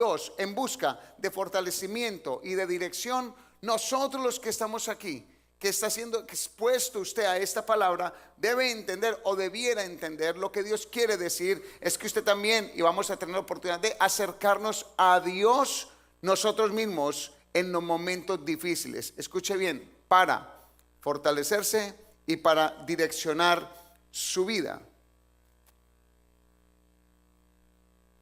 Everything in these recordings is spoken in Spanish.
Dios en busca de fortalecimiento y de dirección, nosotros los que estamos aquí, que está siendo expuesto usted a esta palabra, debe entender o debiera entender lo que Dios quiere decir. Es que usted también, y vamos a tener la oportunidad de acercarnos a Dios nosotros mismos en los momentos difíciles. Escuche bien, para fortalecerse y para direccionar su vida.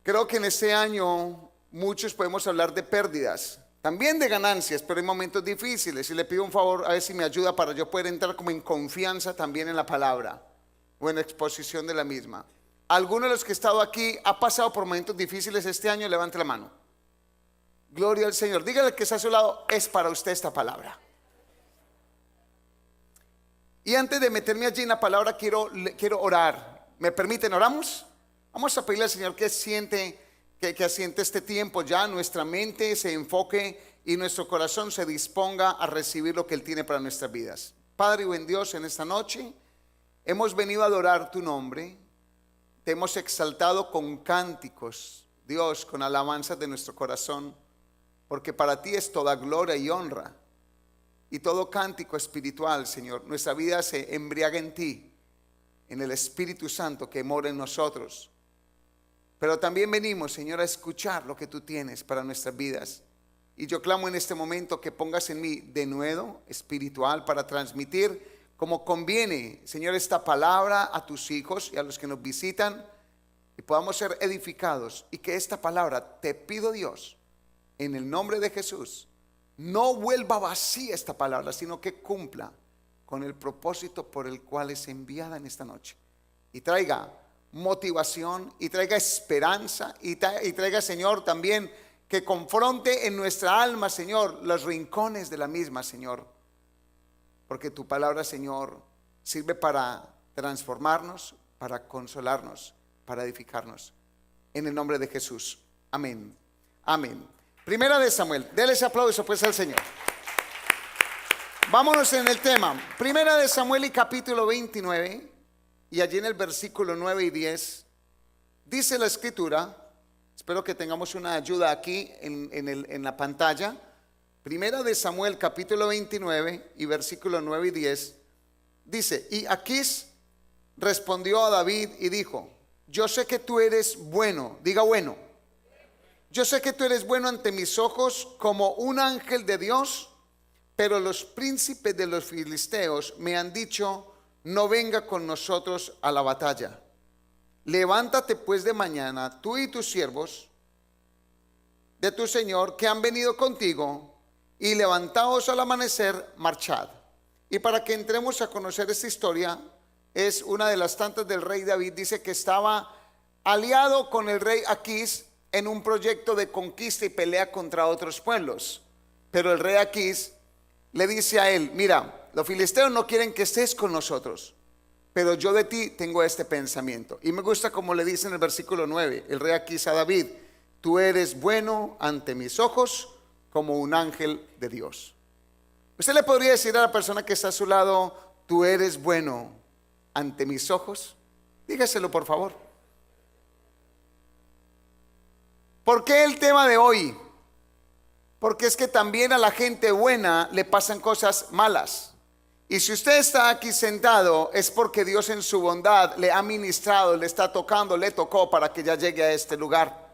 Creo que en este año muchos podemos hablar de pérdidas, también de ganancias, pero en momentos difíciles. Y le pido un favor, a ver si me ayuda para yo poder entrar como en confianza también en la palabra o en la exposición de la misma. ¿Alguno de los que ha estado aquí ha pasado por momentos difíciles este año? Levante la mano. Gloria al Señor. Dígale que está a su lado, es para usted esta palabra. Y antes de meterme allí en la palabra, quiero orar. ¿Me permiten? ¿Oramos? Vamos a pedirle al Señor que asiente este tiempo ya, nuestra mente se enfoque y nuestro corazón se disponga a recibir lo que Él tiene para nuestras vidas. Padre y buen Dios, en esta noche hemos venido a adorar tu nombre. Te hemos exaltado con cánticos, Dios, con alabanzas de nuestro corazón, porque para ti es toda gloria y honra y todo cántico espiritual, Señor. Nuestra vida se embriaga en ti, en el Espíritu Santo que mora en nosotros. Pero también venimos, Señor, a escuchar lo que tú tienes para nuestras vidas. Y yo clamo en este momento que pongas en mí denuedo espiritual para transmitir como conviene, Señor, esta palabra a tus hijos y a los que nos visitan, y podamos ser edificados. Y que esta palabra, te pido, Dios, en el nombre de Jesús, no vuelva vacía esta palabra, sino que cumpla con el propósito por el cual es enviada en esta noche. Y traiga motivación, y traiga esperanza, y traiga, Señor, también que confronte en nuestra alma, Señor, los rincones de la misma, Señor. Porque tu palabra, Señor, sirve para transformarnos, para consolarnos, para edificarnos. En el nombre de Jesús. Amén. Amén. Primera de Samuel. Dele ese aplauso pues al Señor. Vámonos en el tema. Primera de Samuel y capítulo 29. Y allí en el versículo 9 y 10 dice la escritura. Espero que tengamos una ayuda aquí en la pantalla. Primera de Samuel capítulo 29 y versículo 9 y 10 dice: y Aquís respondió a David y dijo: yo sé que tú eres bueno, diga bueno. Yo sé que tú eres bueno ante mis ojos como un ángel de Dios, pero los príncipes de los filisteos me han dicho: no venga con nosotros a la batalla. Levántate pues de mañana, tú y tus siervos de tu señor que han venido contigo, y levantaos al amanecer, marchad. Y para que entremos a conocer esta historia, es una de las tantas del rey David. Dice que estaba aliado con el rey Aquís en un proyecto de conquista y pelea contra otros pueblos. Pero el rey Aquís le dice a él: mira, los filisteos no quieren que estés con nosotros, pero yo de ti tengo este pensamiento. Y me gusta como le dice en el versículo 9 el rey Aquís a David: tú eres bueno ante mis ojos como un ángel de Dios. Usted le podría decir a la persona que está a su lado: tú eres bueno ante mis ojos. Dígaselo por favor. ¿Por qué el tema de hoy? Porque es que también a la gente buena le pasan cosas malas. Y si usted está aquí sentado, es porque Dios en su bondad le ha ministrado, le está tocando, le tocó para que ya llegue a este lugar.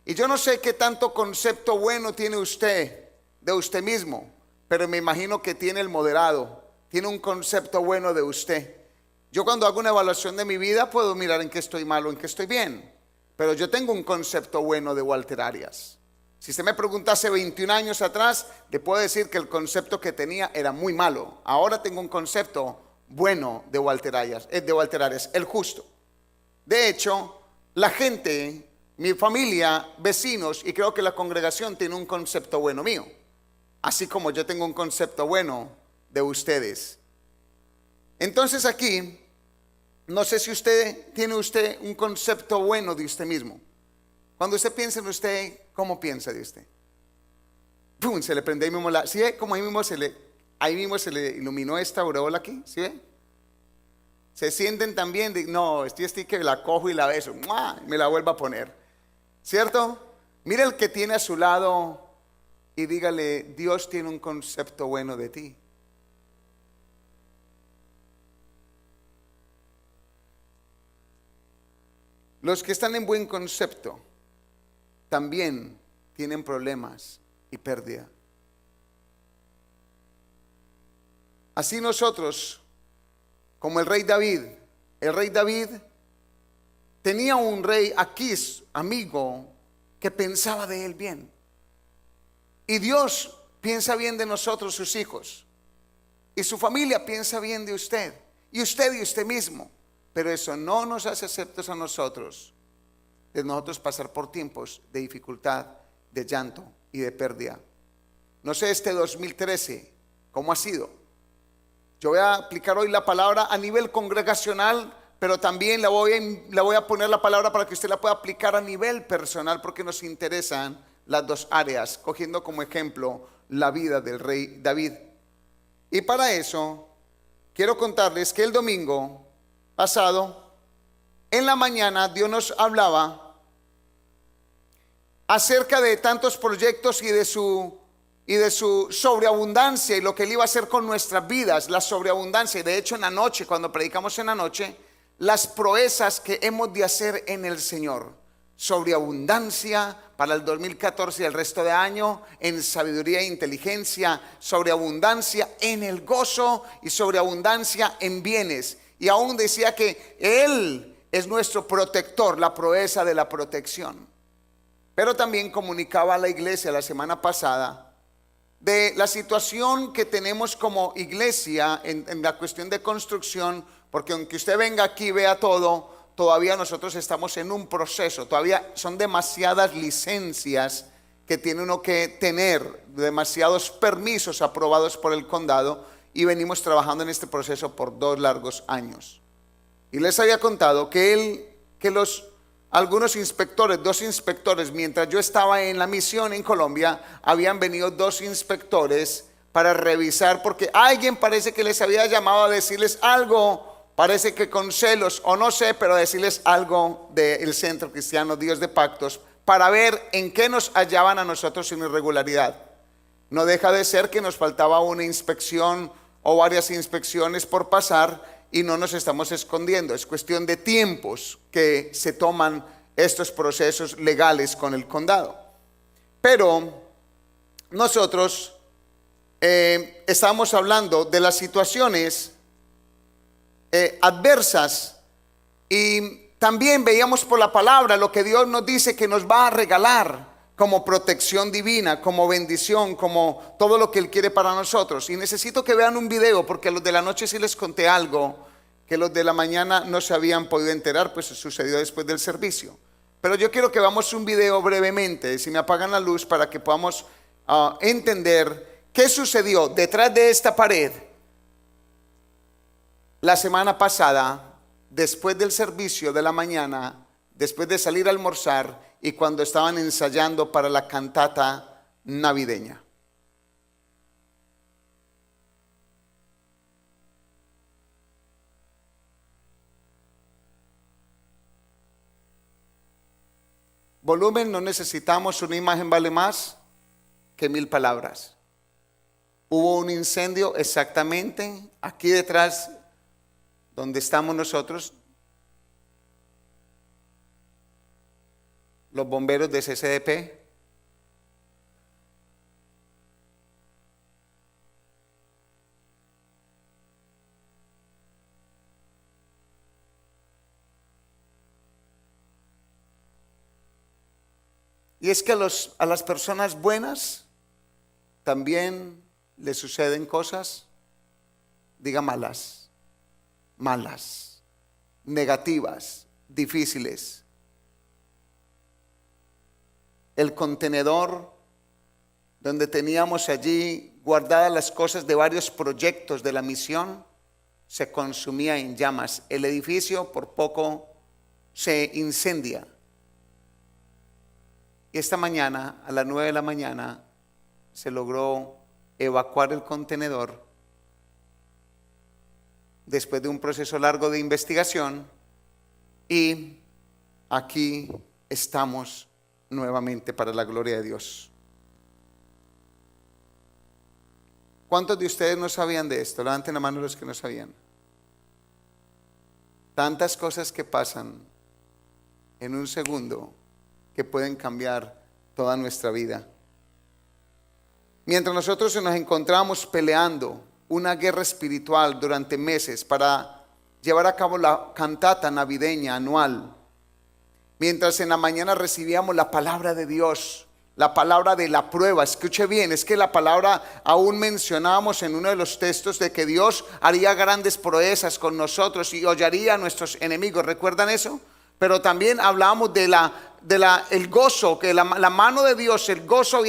Y yo no sé qué tanto concepto bueno tiene usted de usted mismo, pero me imagino que tiene el moderado, tiene un concepto bueno de usted. Yo cuando hago una evaluación de mi vida puedo mirar en qué estoy mal o en qué estoy bien, pero yo tengo un concepto bueno de Walter Arias. Si usted me pregunta hace 21 años atrás, le puedo decir que el concepto que tenía era muy malo. Ahora tengo un concepto bueno de Walter Arias, el justo. De hecho, la gente, mi familia, vecinos y creo que la congregación tiene un concepto bueno mío, así como yo tengo un concepto bueno de ustedes. Entonces aquí, no sé si tiene un concepto bueno de usted mismo. Cuando usted piensa en usted, ¿cómo piensa de usted? ¡Pum! Se le prende ahí mismo ¿sí ve? Como ahí mismo se le iluminó esta aureola aquí, ¿sí ve? Se sienten también no, estoy que la cojo y la beso, ¡mua! Me la vuelvo a poner, ¿cierto? Mira el que tiene a su lado y dígale: Dios tiene un concepto bueno de ti. Los que están en buen concepto también tienen problemas y pérdida. Así nosotros, como el rey David tenía un rey Aquís, amigo, que pensaba de él bien. Y Dios piensa bien de nosotros, sus hijos. Y su familia piensa bien de usted. Y usted mismo. Pero eso no nos hace aceptos a nosotros, de nosotros pasar por tiempos de dificultad, de llanto y de pérdida. No sé este 2013 cómo ha sido. Yo voy a aplicar hoy la palabra a nivel congregacional, pero también le voy a poner la palabra para que usted la pueda aplicar a nivel personal, porque nos interesan las dos áreas, cogiendo como ejemplo la vida del rey David. Y para eso quiero contarles que el domingo pasado, en la mañana, Dios nos hablaba acerca de tantos proyectos y de su sobreabundancia y lo que Él iba a hacer con nuestras vidas, la sobreabundancia. Y de hecho en la noche, cuando predicamos en la noche, las proezas que hemos de hacer en el Señor. Sobreabundancia para el 2014 y el resto de año en sabiduría e inteligencia, sobreabundancia en el gozo y sobreabundancia en bienes. Y aún decía que Él es nuestro protector, la proeza de la protección. Pero también comunicaba a la iglesia la semana pasada de la situación que tenemos como iglesia en la cuestión de construcción, porque aunque usted venga aquí y vea todo, todavía nosotros estamos en un proceso, todavía son demasiadas licencias que tiene uno que tener, demasiados permisos aprobados por el condado, y venimos trabajando en este proceso por 2 largos años. Y les había contado que algunos inspectores, 2 inspectores, mientras yo estaba en la misión en Colombia, habían venido 2 inspectores para revisar, porque alguien parece que les había llamado a decirles algo, parece que con celos o no sé, pero decirles algo del Centro Cristiano Dios de Pactos, para ver en qué nos hallaban a nosotros sin irregularidad. No deja de ser que nos faltaba una inspección o varias inspecciones por pasar, y no nos estamos escondiendo. Es cuestión de tiempos que se toman estos procesos legales con el condado. Pero nosotros estamos hablando de las situaciones adversas, y también veíamos por la palabra lo que Dios nos dice que nos va a regalar como protección divina, como bendición, como todo lo que Él quiere para nosotros. Y necesito que vean un video, porque a los de la noche sí les conté algo que los de la mañana no se habían podido enterar, pues sucedió después del servicio. Pero yo quiero que veamos un video brevemente, si me apagan la luz, para que podamos entender qué sucedió detrás de esta pared la semana pasada, después del servicio de la mañana, después de salir a almorzar y cuando estaban ensayando para la cantata navideña. Volumen, no necesitamos, una imagen vale más que 1000 palabras. Hubo un incendio exactamente aquí detrás donde estamos nosotros, los bomberos de CCDP. Y es que a las personas buenas también les suceden cosas, diga malas, negativas, difíciles. El contenedor donde teníamos allí guardadas las cosas de varios proyectos de la misión se consumía en llamas. El edificio por poco se incendia. Y esta mañana, a las 9 de la mañana, se logró evacuar el contenedor después de un proceso largo de investigación, y aquí estamos nuevamente para la gloria de Dios. ¿Cuántos de ustedes no sabían de esto? Levanten la mano los que no sabían. Tantas cosas que pasan en un segundo que pueden cambiar toda nuestra vida. Mientras nosotros nos encontramos peleando una guerra espiritual durante meses para llevar a cabo la cantata navideña anual, mientras en la mañana recibíamos la palabra de Dios, la palabra de la prueba. Escuche bien, es que la palabra aún mencionábamos en uno de los textos de que Dios haría grandes proezas con nosotros y hollaría a nuestros enemigos. ¿Recuerdan eso? Pero también hablábamos de el gozo, que la mano de Dios, el gozo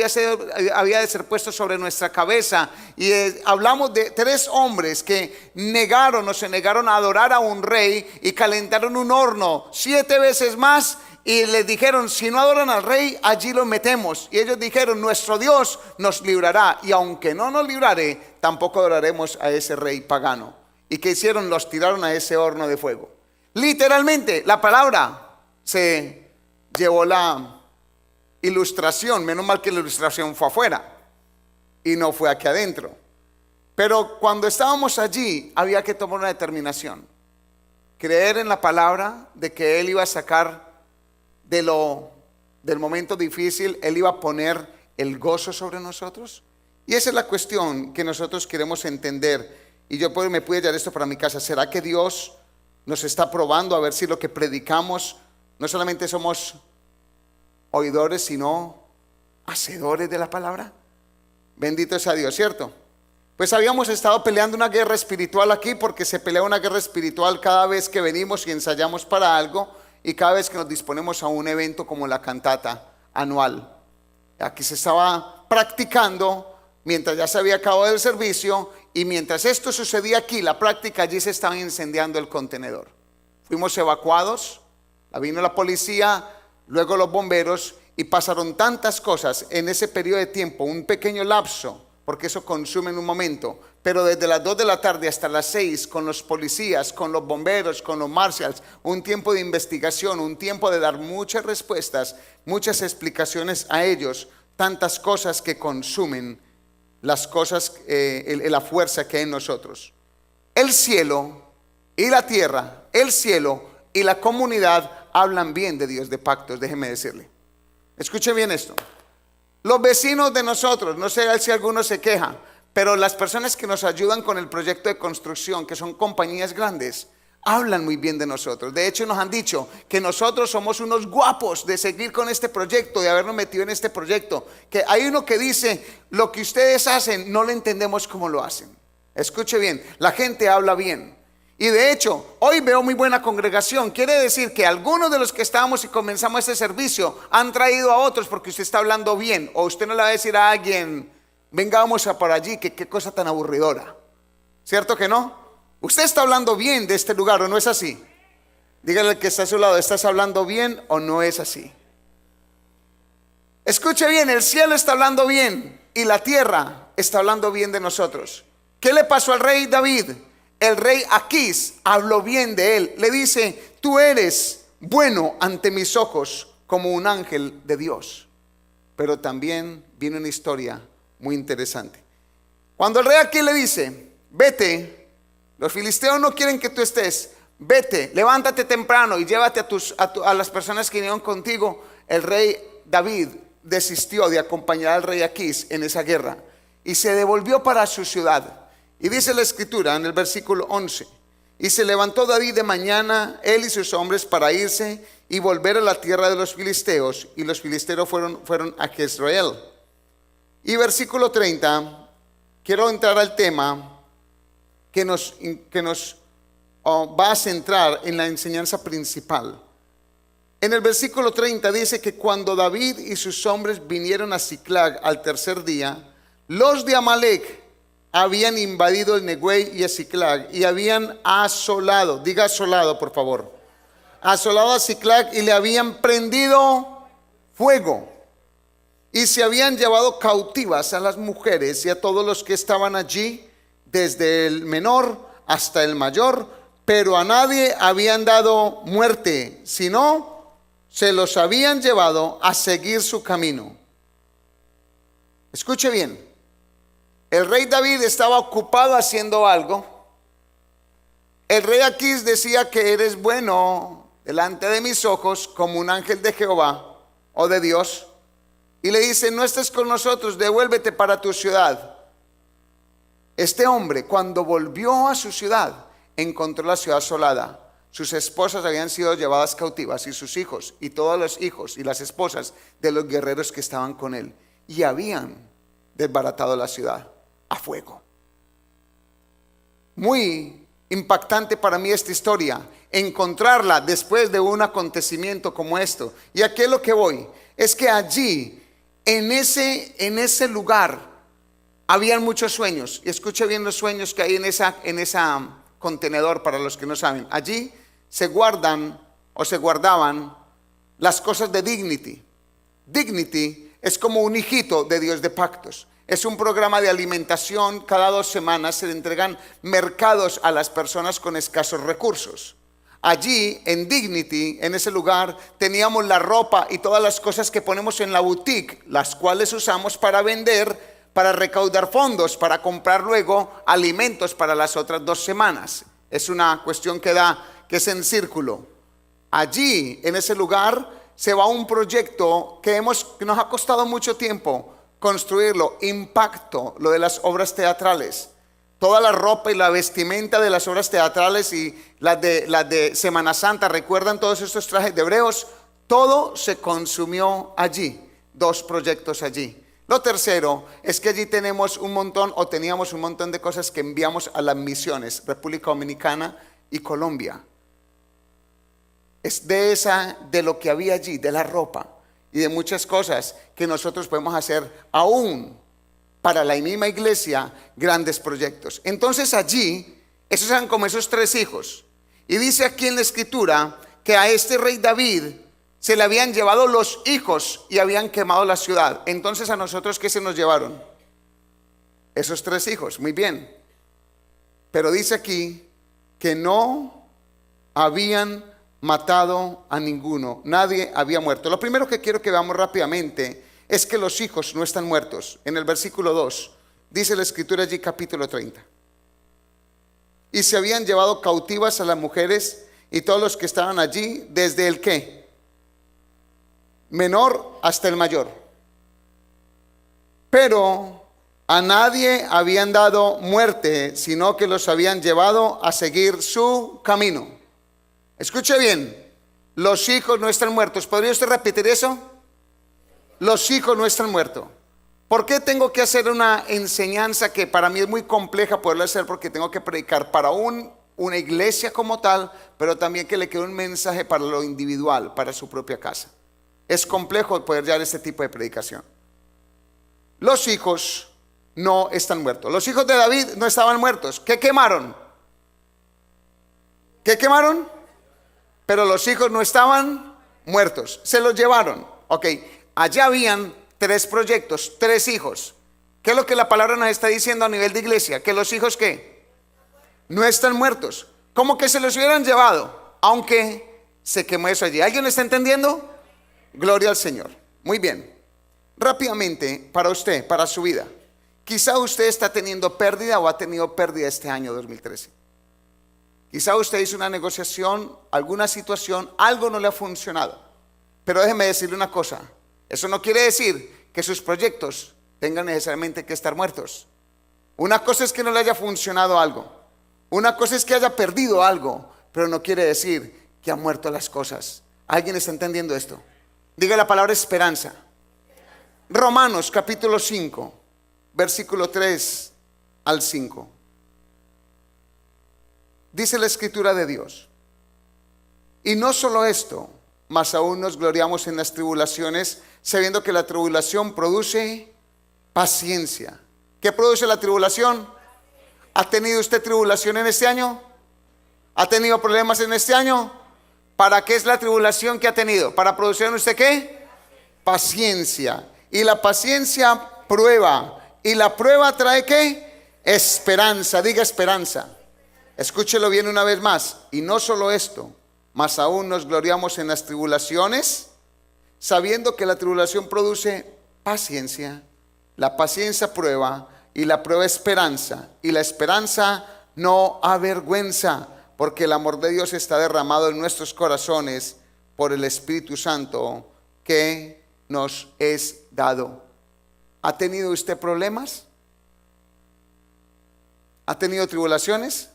había de ser puesto sobre nuestra cabeza. Y hablamos de 3 hombres que se negaron a adorar a un rey y calentaron un horno 7 veces más. Y les dijeron, si no adoran al rey, allí los metemos. Y ellos dijeron, nuestro Dios nos librará. Y aunque no nos librare, tampoco adoraremos a ese rey pagano. ¿Y qué hicieron? Los tiraron a ese horno de fuego. Literalmente, la palabra se llevó la ilustración. Menos mal que la ilustración fue afuera y no fue aquí adentro. Pero cuando estábamos allí, había que tomar una determinación. Creer en la palabra de que Él iba a sacar del momento difícil, Él iba a poner el gozo sobre nosotros. Y esa es la cuestión que nosotros queremos entender. Y yo me pude llevar esto para mi casa. ¿Será que Dios nos está probando a ver si lo que predicamos no solamente somos oidores, sino hacedores de la palabra? Bendito sea Dios, ¿cierto? Pues habíamos estado peleando una guerra espiritual aquí, porque se pelea una guerra espiritual cada vez que venimos y ensayamos para algo, y cada vez que nos disponemos a un evento como la cantata anual. Aquí se estaba practicando mientras ya se había acabado el servicio, y mientras esto sucedía aquí, la práctica, allí se estaba incendiando el contenedor. Fuimos evacuados, vino la policía, luego los bomberos, y pasaron tantas cosas en ese periodo de tiempo, un pequeño lapso, porque eso consume en un momento, pero desde las 2 de la tarde hasta las 6, con los policías, con los bomberos, con los marshals, un tiempo de investigación, un tiempo de dar muchas respuestas, muchas explicaciones a ellos, tantas cosas que consumen las cosas, la fuerza que hay en nosotros. El cielo y la tierra, el cielo y la comunidad hablan bien de Dios de pactos, déjeme decirle. Escuche bien esto. Los vecinos de nosotros, no sé si alguno se queja, pero las personas que nos ayudan con el proyecto de construcción, que son compañías grandes, hablan muy bien de nosotros. De hecho, nos han dicho que nosotros somos unos guapos de seguir con este proyecto, de habernos metido en este proyecto. Que hay uno que dice, lo que ustedes hacen, no le entendemos cómo lo hacen. Escuche bien, la gente habla bien. Y de hecho, hoy veo muy buena congregación. Quiere decir que algunos de los que estábamos y comenzamos este servicio han traído a otros porque usted está hablando bien. O usted no le va a decir a alguien, venga, vamos a por allí, que qué cosa tan aburridora. ¿Cierto que no? Usted está hablando bien de este lugar, ¿o no es así? Dígale al que está a su lado, ¿estás hablando bien o no es así? Escuche bien, el cielo está hablando bien y la tierra está hablando bien de nosotros. ¿Qué le pasó al rey David? El rey Aquís habló bien de él. Le dice, tú eres bueno ante mis ojos como un ángel de Dios. Pero también viene una historia muy interesante. Cuando el rey Aquís le dice, vete, los filisteos no quieren que tú estés, vete, levántate temprano y llévate a las personas que vinieron contigo. El rey David desistió de acompañar al rey Aquís en esa guerra y se devolvió para su ciudad. Y dice la escritura en el versículo 11, y se levantó David de mañana, él y sus hombres, para irse y volver a la tierra de los filisteos, y los filisteos fueron a Jezreel. Y versículo 30, quiero entrar al tema que nos va a centrar en la enseñanza principal. En el versículo 30 dice que cuando David y sus hombres vinieron a Siclag al tercer día, los de Amalec habían invadido el Neguey y a Siclag y habían asolado, diga asolado por favor, asolado a Siclag y le habían prendido fuego y se habían llevado cautivas a las mujeres y a todos los que estaban allí, desde el menor hasta el mayor, pero a nadie habían dado muerte, sino se los habían llevado a seguir su camino. Escuche bien, el rey David estaba ocupado haciendo algo. El rey Aquís decía que eres bueno delante de mis ojos como un ángel de Jehová o de Dios. Y le dice, no estés con nosotros, devuélvete para tu ciudad. Este hombre, cuando volvió a su ciudad, encontró la ciudad asolada. Sus esposas habían sido llevadas cautivas y sus hijos y todos los hijos y las esposas de los guerreros que estaban con él. Y habían desbaratado la ciudad a fuego. Muy impactante para mí esta historia, encontrarla después de un acontecimiento como esto. Y aquí es lo que voy, es que allí, en ese lugar, habían muchos sueños. Y escuche bien los sueños que hay en esa contenedor, para los que no saben. Allí se guardan o se guardaban las cosas de Dignity. Dignity es como un hijito de Dios de pactos. Es un programa de alimentación. Cada 2 semanas se le entregan mercados a las personas con escasos recursos. Allí en Dignity, en ese lugar, teníamos la ropa y todas las cosas que ponemos en la boutique, las cuales usamos para vender, para recaudar fondos, para comprar luego alimentos para las otras 2 semanas. Es una cuestión que es en círculo. Allí, en ese lugar, se va un proyecto que nos ha costado mucho tiempo construirlo. Impacto, lo de las obras teatrales. Toda la ropa y la vestimenta de las obras teatrales y las de Semana Santa, ¿recuerdan todos estos trajes de hebreos? Todo se consumió allí. 2 proyectos allí. Lo tercero es que allí teníamos un montón de cosas que enviamos a las misiones, República Dominicana y Colombia. Es de lo que había allí, de la ropa y de muchas cosas que nosotros podemos hacer aún para la misma iglesia, grandes proyectos. Entonces allí, esos eran como esos 3 hijos. Y dice aquí en la escritura que a este rey David se le habían llevado los hijos y habían quemado la ciudad. Entonces a nosotros, ¿qué se nos llevaron? Esos 3 hijos, muy bien. Pero dice aquí que no habían matado a ninguno, nadie había muerto. Lo primero que quiero que veamos rápidamente es que los hijos no están muertos. En el versículo 2 dice la escritura allí, capítulo 30. Y se habían llevado cautivas a las mujeres y todos los que estaban allí, desde el ¿qué? Menor hasta el mayor. Pero a nadie habían dado muerte, sino que los habían llevado a seguir su camino. Escuche bien, los hijos no están muertos. ¿Podría usted repetir eso? Los hijos no están muertos. ¿Por qué tengo que hacer una enseñanza que para mí es muy compleja poderla hacer? Porque tengo que predicar para una iglesia como tal, pero también que le quede un mensaje para lo individual, para su propia casa. Es complejo poder llevar este tipo de predicación. Los hijos no están muertos. Los hijos de David no estaban muertos. ¿Qué quemaron? ¿Qué quemaron? Pero los hijos no estaban muertos. Se los llevaron. Ok, allá habían 3 proyectos, 3 hijos. ¿Qué es lo que la palabra nos está diciendo a nivel de iglesia? Que los hijos ¿qué? No están muertos. Como que se los hubieran llevado, aunque se quemó eso allí. ¿Alguien lo está entendiendo? Gloria al Señor. Muy bien. Rápidamente, para usted, para su vida. Quizá usted está teniendo pérdida o ha tenido pérdida este año 2013. Quizá usted hizo una negociación, alguna situación, algo no le ha funcionado. Pero déjeme decirle una cosa. Eso no quiere decir que sus proyectos tengan necesariamente que estar muertos. Una cosa es que no le haya funcionado algo. Una cosa es que haya perdido algo, pero no quiere decir que han muerto las cosas. ¿Alguien está entendiendo esto? Diga la palabra esperanza. Romanos capítulo 5, versículo 3 al 5. Dice la escritura de Dios: y no solo esto, mas aún nos gloriamos en las tribulaciones, sabiendo que la tribulación produce paciencia. ¿Qué produce la tribulación? ¿Ha tenido usted tribulación en este año? ¿Ha tenido problemas en este año? ¿Para qué es la tribulación que ha tenido? ¿Para producir en usted qué? Paciencia. Y la paciencia prueba. Y la prueba trae ¿qué? Esperanza. Diga esperanza. Escúchelo bien una vez más. Y no solo esto, Mas aún nos gloriamos en las tribulaciones, sabiendo que la tribulación produce paciencia, la paciencia prueba, y la prueba esperanza, y la esperanza no avergüenza, porque el amor de Dios está derramado en nuestros corazones por el Espíritu Santo que nos es dado. ¿Ha tenido usted problemas? ¿Ha tenido tribulaciones?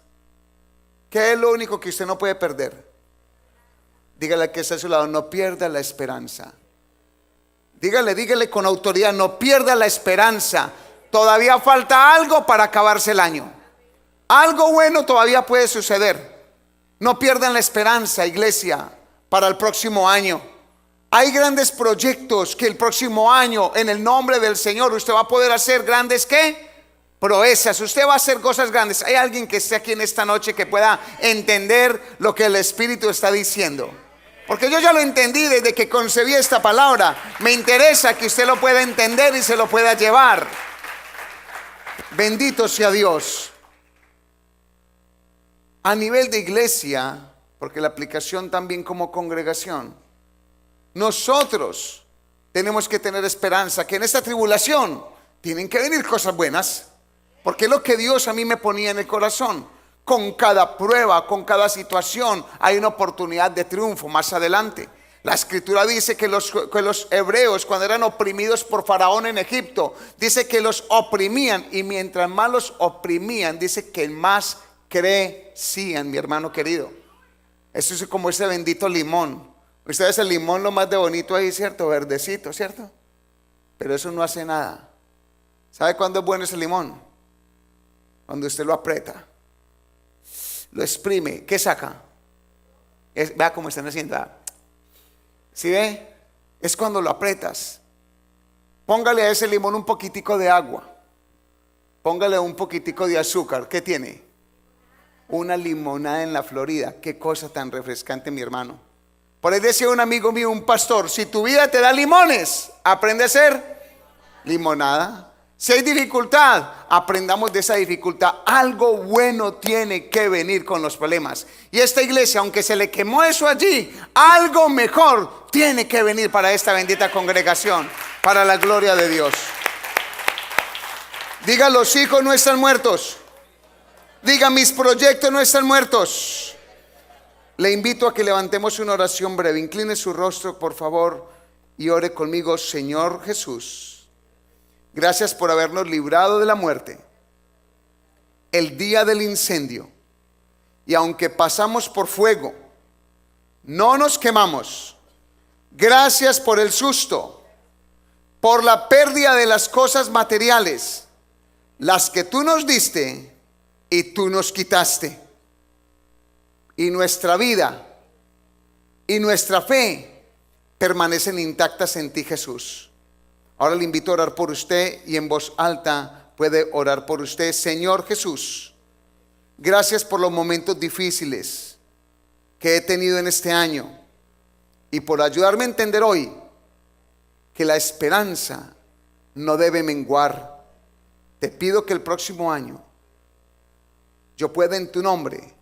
¿Qué es lo único que usted no puede perder? Dígale que está a su lado, no pierda la esperanza. Dígale con autoridad, no pierda la esperanza. Todavía falta algo para acabarse el año. Algo bueno todavía puede suceder. No pierdan la esperanza, iglesia, para el próximo año. Hay grandes proyectos que el próximo año, en el nombre del Señor, usted va a poder hacer grandes, ¿qué? Proezas. Usted va a hacer cosas grandes. ¿Hay alguien que esté aquí en esta noche que pueda entender lo que el Espíritu está diciendo? Porque yo ya lo entendí desde que concebí esta palabra. Me interesa que usted lo pueda entender y se lo pueda llevar. Bendito sea Dios. A nivel de iglesia, porque la aplicación también como congregación, nosotros tenemos que tener esperanza que en esta tribulación tienen que venir cosas buenas, porque es lo que Dios a mí me ponía en el corazón. Con cada prueba, con cada situación hay una oportunidad de triunfo más adelante. La escritura dice que los hebreos, cuando eran oprimidos por Faraón en Egipto, dice que los oprimían, y mientras más los oprimían, dice que más crecían, mi hermano querido. Eso es como ese bendito limón. Ustedes, el limón lo más de bonito ahí, ¿cierto? Verdecito, ¿cierto? Pero eso no hace nada. ¿Sabe cuándo es bueno ese limón? Cuando usted lo aprieta, lo exprime. ¿Qué saca? Vea cómo están haciendo. ¿Sí ve? Es cuando lo aprietas. Póngale a ese limón un poquitico de agua. Póngale un poquitico de azúcar. ¿Qué tiene? Una limonada en la Florida. Qué cosa tan refrescante, mi hermano. Por ahí decía un amigo mío, un pastor: si tu vida te da limones, aprende a hacer limonada. Si hay dificultad, aprendamos de esa dificultad. Algo bueno tiene que venir con los problemas. Y esta iglesia, aunque se le quemó eso allí, algo mejor tiene que venir para esta bendita congregación, para la gloria de Dios. Diga: los hijos no están muertos. Diga: mis proyectos no están muertos. Le invito a que levantemos una oración breve. Incline su rostro, por favor, y ore conmigo. Señor Jesús, gracias por habernos librado de la muerte el día del incendio. Y aunque pasamos por fuego, no nos quemamos. Gracias por el susto, por la pérdida de las cosas materiales, las que tú nos diste y tú nos quitaste. Y nuestra vida y nuestra fe permanecen intactas en ti, Jesús. Ahora le invito a orar por usted, y en voz alta puede orar por usted. Señor Jesús, gracias por los momentos difíciles que he tenido en este año, y por ayudarme a entender hoy que la esperanza no debe menguar. Te pido que el próximo año yo pueda en tu nombre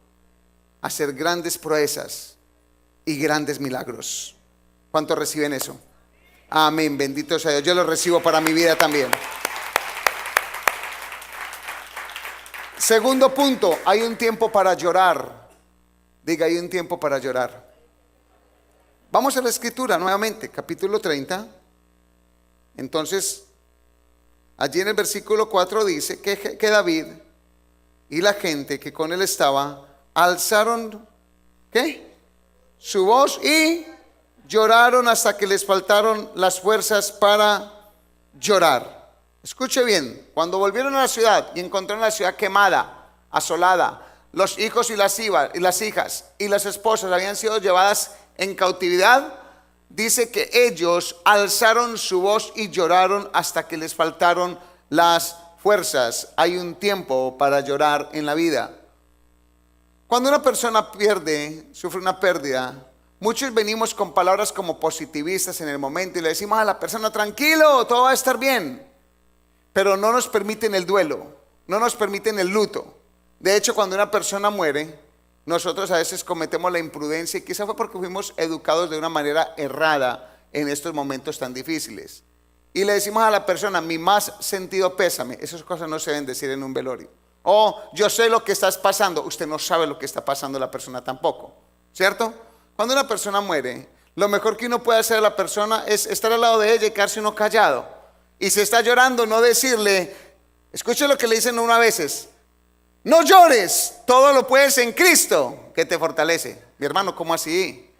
hacer grandes proezas y grandes milagros. ¿Cuántos reciben eso? Amén, bendito sea Dios. Yo lo recibo para mi vida también. Segundo punto, hay un tiempo para llorar. Diga: hay un tiempo para llorar. Vamos a la escritura nuevamente, capítulo 30. Entonces, allí en el versículo 4 dice que David y la gente que con él estaba alzaron, ¿qué? Su voz y lloraron hasta que les faltaron las fuerzas para llorar. Escuche bien: cuando volvieron a la ciudad y encontraron la ciudad quemada, asolada, los hijos y las hijas y las esposas habían sido llevadas en cautividad, dice que ellos alzaron su voz y lloraron hasta que les faltaron las fuerzas. Hay un tiempo para llorar en la vida. Cuando una persona sufre una pérdida, muchos venimos con palabras como positivistas en el momento y le decimos a la persona: tranquilo, todo va a estar bien. Pero no nos permiten el duelo, no nos permiten el luto. De hecho, cuando una persona muere, nosotros a veces cometemos la imprudencia y quizá fue porque fuimos educados de una manera errada en estos momentos tan difíciles. Y le decimos a la persona, mi más sentido pésame. Esas cosas no se deben decir en un velorio. O yo sé lo que estás pasando. Usted no sabe lo que está pasando la persona tampoco, ¿cierto? Cuando una persona muere, lo mejor que uno puede hacer a la persona es estar al lado de ella y quedarse uno callado. Y si está llorando, no decirle, escuche lo que le dicen uno a veces, no llores, todo lo puedes en Cristo que te fortalece. Mi hermano, ¿cómo así?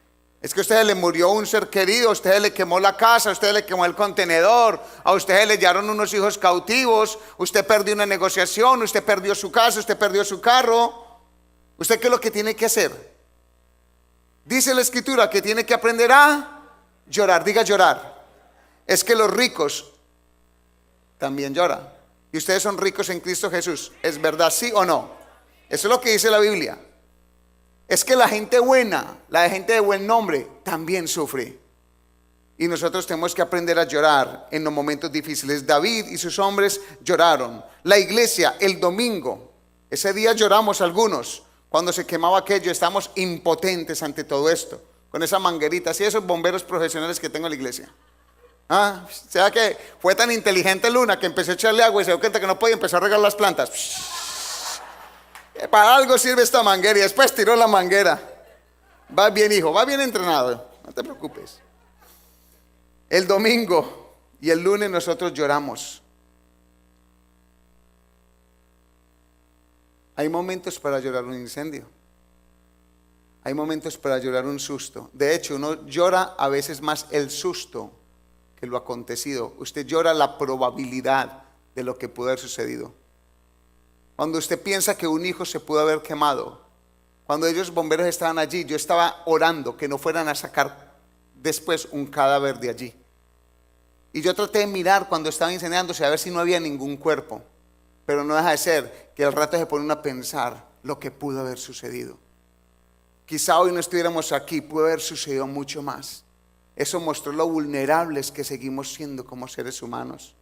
Es que a usted le murió un ser querido, a usted le quemó la casa, a usted le quemó el contenedor, a usted le llevaron unos hijos cautivos, usted perdió una negociación, usted perdió su casa, usted perdió su carro. ¿Usted qué es lo que tiene que hacer? Dice la Escritura que tiene que aprender a llorar. Diga llorar. Es que los ricos también lloran. Y ustedes son ricos en Cristo Jesús. ¿Es verdad, sí o no? Eso es lo que dice la Biblia. Es que la gente buena, la gente de buen nombre, también sufre. Y nosotros tenemos que aprender a llorar en los momentos difíciles. David y sus hombres lloraron. La iglesia, el domingo, ese día lloramos algunos. Cuando se quemaba aquello, estamos impotentes ante todo esto. Con esa manguerita, así esos bomberos profesionales que tengo en la iglesia. O sea que fue tan inteligente Luna que empezó a echarle agua y se dio cuenta que no podía, empezar a regar las plantas. Para algo sirve esta manguera. Y después tiró la manguera. Va bien, hijo, va bien entrenado, no te preocupes. El domingo y el lunes nosotros lloramos. Hay momentos para llorar un incendio. Hay momentos para llorar un susto. De hecho, uno llora a veces más el susto que lo acontecido. Usted llora la probabilidad de lo que pudo haber sucedido. Cuando usted piensa que un hijo se pudo haber quemado, cuando ellos bomberos estaban allí, yo estaba orando que no fueran a sacar después un cadáver de allí. Y yo traté de mirar cuando estaba incendiándose a ver si no había ningún cuerpo, pero no deja de ser que al rato se pone uno a pensar lo que pudo haber sucedido. Quizá hoy no estuviéramos aquí, pudo haber sucedido mucho más. Eso mostró lo vulnerables que seguimos siendo como seres humanos.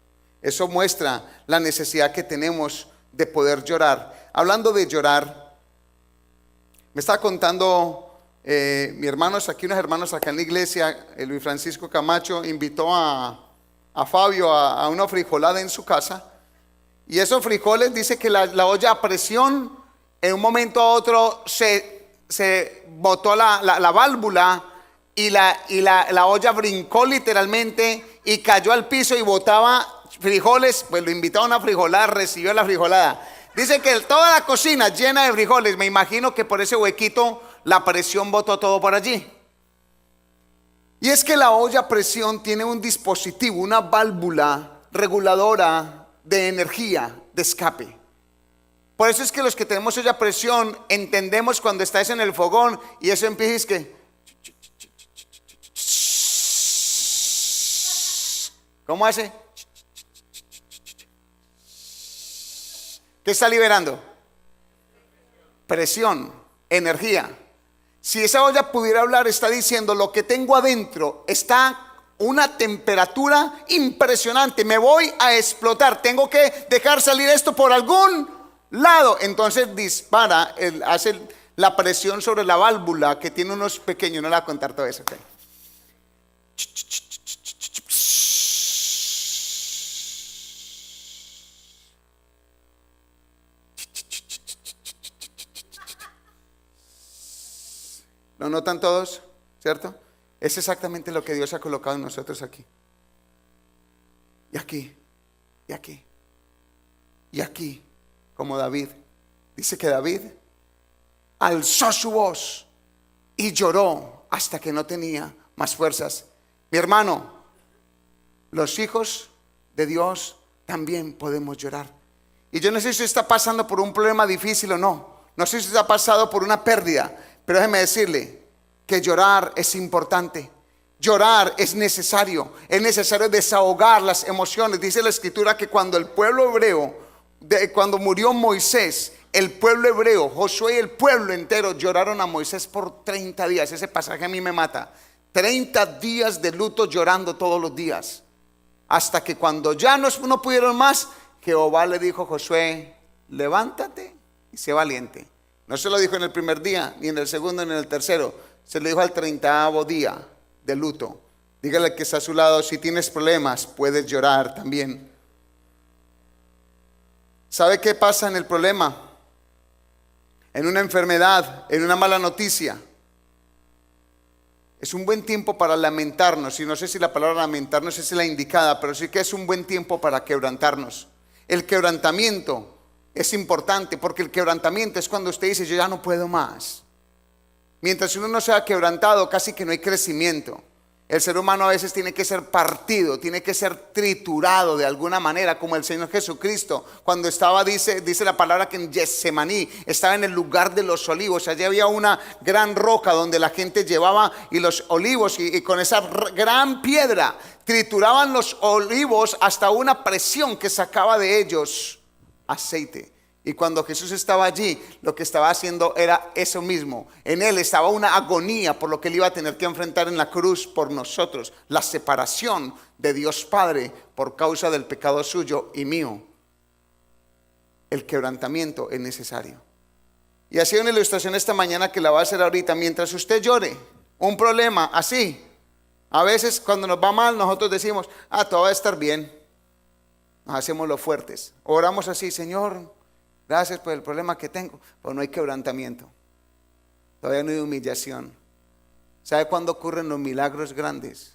Eso muestra la necesidad que tenemos de poder llorar. Hablando de llorar, me estaba contando mi hermano, aquí unos hermanos acá en la iglesia, el Luis Francisco Camacho invitó a Fabio a una frijolada en su casa, y esos frijoles, dice que la olla a presión en un momento a otro se botó la válvula y la olla brincó literalmente y cayó al piso y botaba frijoles. Pues lo invitaron a una frijolada, recibió la frijolada. Dice que toda la cocina llena de frijoles. Me imagino que por ese huequito la presión botó todo por allí. Y es que la olla a presión tiene un dispositivo, una válvula reguladora de energía de escape. Por eso es que los que tenemos olla a presión entendemos cuando estás en el fogón y eso empieza, es que ¿cómo hace? ¿Qué está liberando? Presión, energía. Si esa olla pudiera hablar, está diciendo lo que tengo adentro está una temperatura impresionante, me voy a explotar, tengo que dejar salir esto por algún lado. Entonces dispara, hace la presión sobre la válvula que tiene unos pequeños, no le voy a contar todo eso. ¿Okay? ¿Lo notan todos? ¿Cierto? Es exactamente lo que Dios ha colocado en nosotros aquí. Y aquí, y aquí, y aquí, como David. Dice que David alzó su voz y lloró hasta que no tenía más fuerzas. Mi hermano, los hijos de Dios también podemos llorar. Y yo no sé si está pasando por un problema difícil o no. No sé si está pasando por una pérdida. Pero déjeme decirle que llorar es importante. Llorar es necesario desahogar las emociones. Dice la Escritura que cuando el pueblo hebreo, cuando murió Moisés, el pueblo hebreo, Josué y el pueblo entero lloraron a Moisés por 30 días. Ese pasaje a mí me mata. 30 días de luto llorando todos los días. Hasta que cuando ya no pudieron más, Jehová le dijo a Josué, levántate y sé valiente. No se lo dijo en el primer día, ni en el segundo, ni en el tercero. Se lo dijo al 30º día de luto. Dígale que está a su lado, si tienes problemas, puedes llorar también. ¿Sabe qué pasa en el problema? En una enfermedad, en una mala noticia. Es un buen tiempo para lamentarnos, y no sé si la palabra lamentarnos es la indicada, pero sí que es un buen tiempo para quebrantarnos. El quebrantamiento es importante, porque el quebrantamiento es cuando usted dice, yo ya no puedo más. Mientras uno no sea quebrantado, casi que no hay crecimiento. El ser humano a veces tiene que ser partido, tiene que ser triturado de alguna manera, como el Señor Jesucristo, cuando estaba, dice la palabra que en Getsemaní, estaba en el lugar de los olivos. Allí había una gran roca donde la gente llevaba y los olivos, y con esa gran piedra trituraban los olivos hasta una presión que sacaba de ellos aceite. Y cuando Jesús estaba allí, lo que estaba haciendo era eso mismo. En él estaba una agonía por lo que él iba a tener que enfrentar en la cruz por nosotros. La separación de Dios Padre por causa del pecado suyo y mío. El quebrantamiento es necesario. Y así una ilustración esta mañana que la voy a hacer ahorita. Mientras usted llore un problema así, a veces cuando nos va mal nosotros decimos, todo va a estar bien. Nos hacemos los fuertes. Oramos así, Señor, gracias por el problema que tengo, pero no hay quebrantamiento. Todavía no hay humillación. ¿Sabe cuándo ocurren los milagros grandes?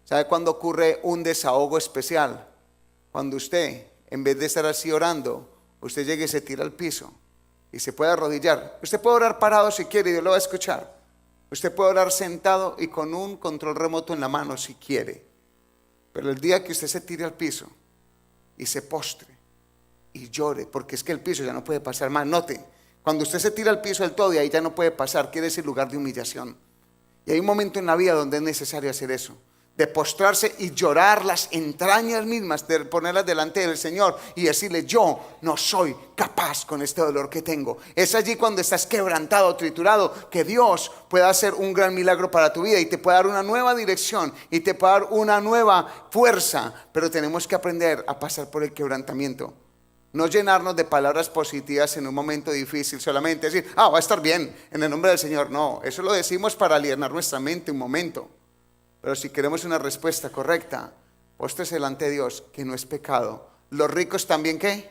¿Sabe cuándo ocurre un desahogo especial? Cuando usted, en vez de estar así orando, usted llega y se tira al piso y se puede arrodillar. Usted puede orar parado si quiere y Dios lo va a escuchar. Usted puede orar sentado y con un control remoto en la mano si quiere. Pero el día que usted se tire al piso y se postre y llore, porque es que el piso ya no puede pasar más. Note, cuando usted se tira al piso del todo y ahí ya no puede pasar, quiere decir lugar de humillación. Y hay un momento en la vida donde es necesario hacer eso, de postrarse y llorar las entrañas mismas, de ponerlas delante del Señor y decirle, yo no soy capaz con este dolor que tengo. Es allí cuando estás quebrantado, triturado, que Dios pueda hacer un gran milagro para tu vida y te puede dar una nueva dirección y te puede dar una nueva fuerza. Pero tenemos que aprender a pasar por el quebrantamiento. No llenarnos de palabras positivas en un momento difícil, solamente decir, va a estar bien en el nombre del Señor. No, eso lo decimos para aliviar nuestra mente un momento. Pero si queremos una respuesta correcta, póstrese delante de Dios, que no es pecado. Los ricos también, ¿qué?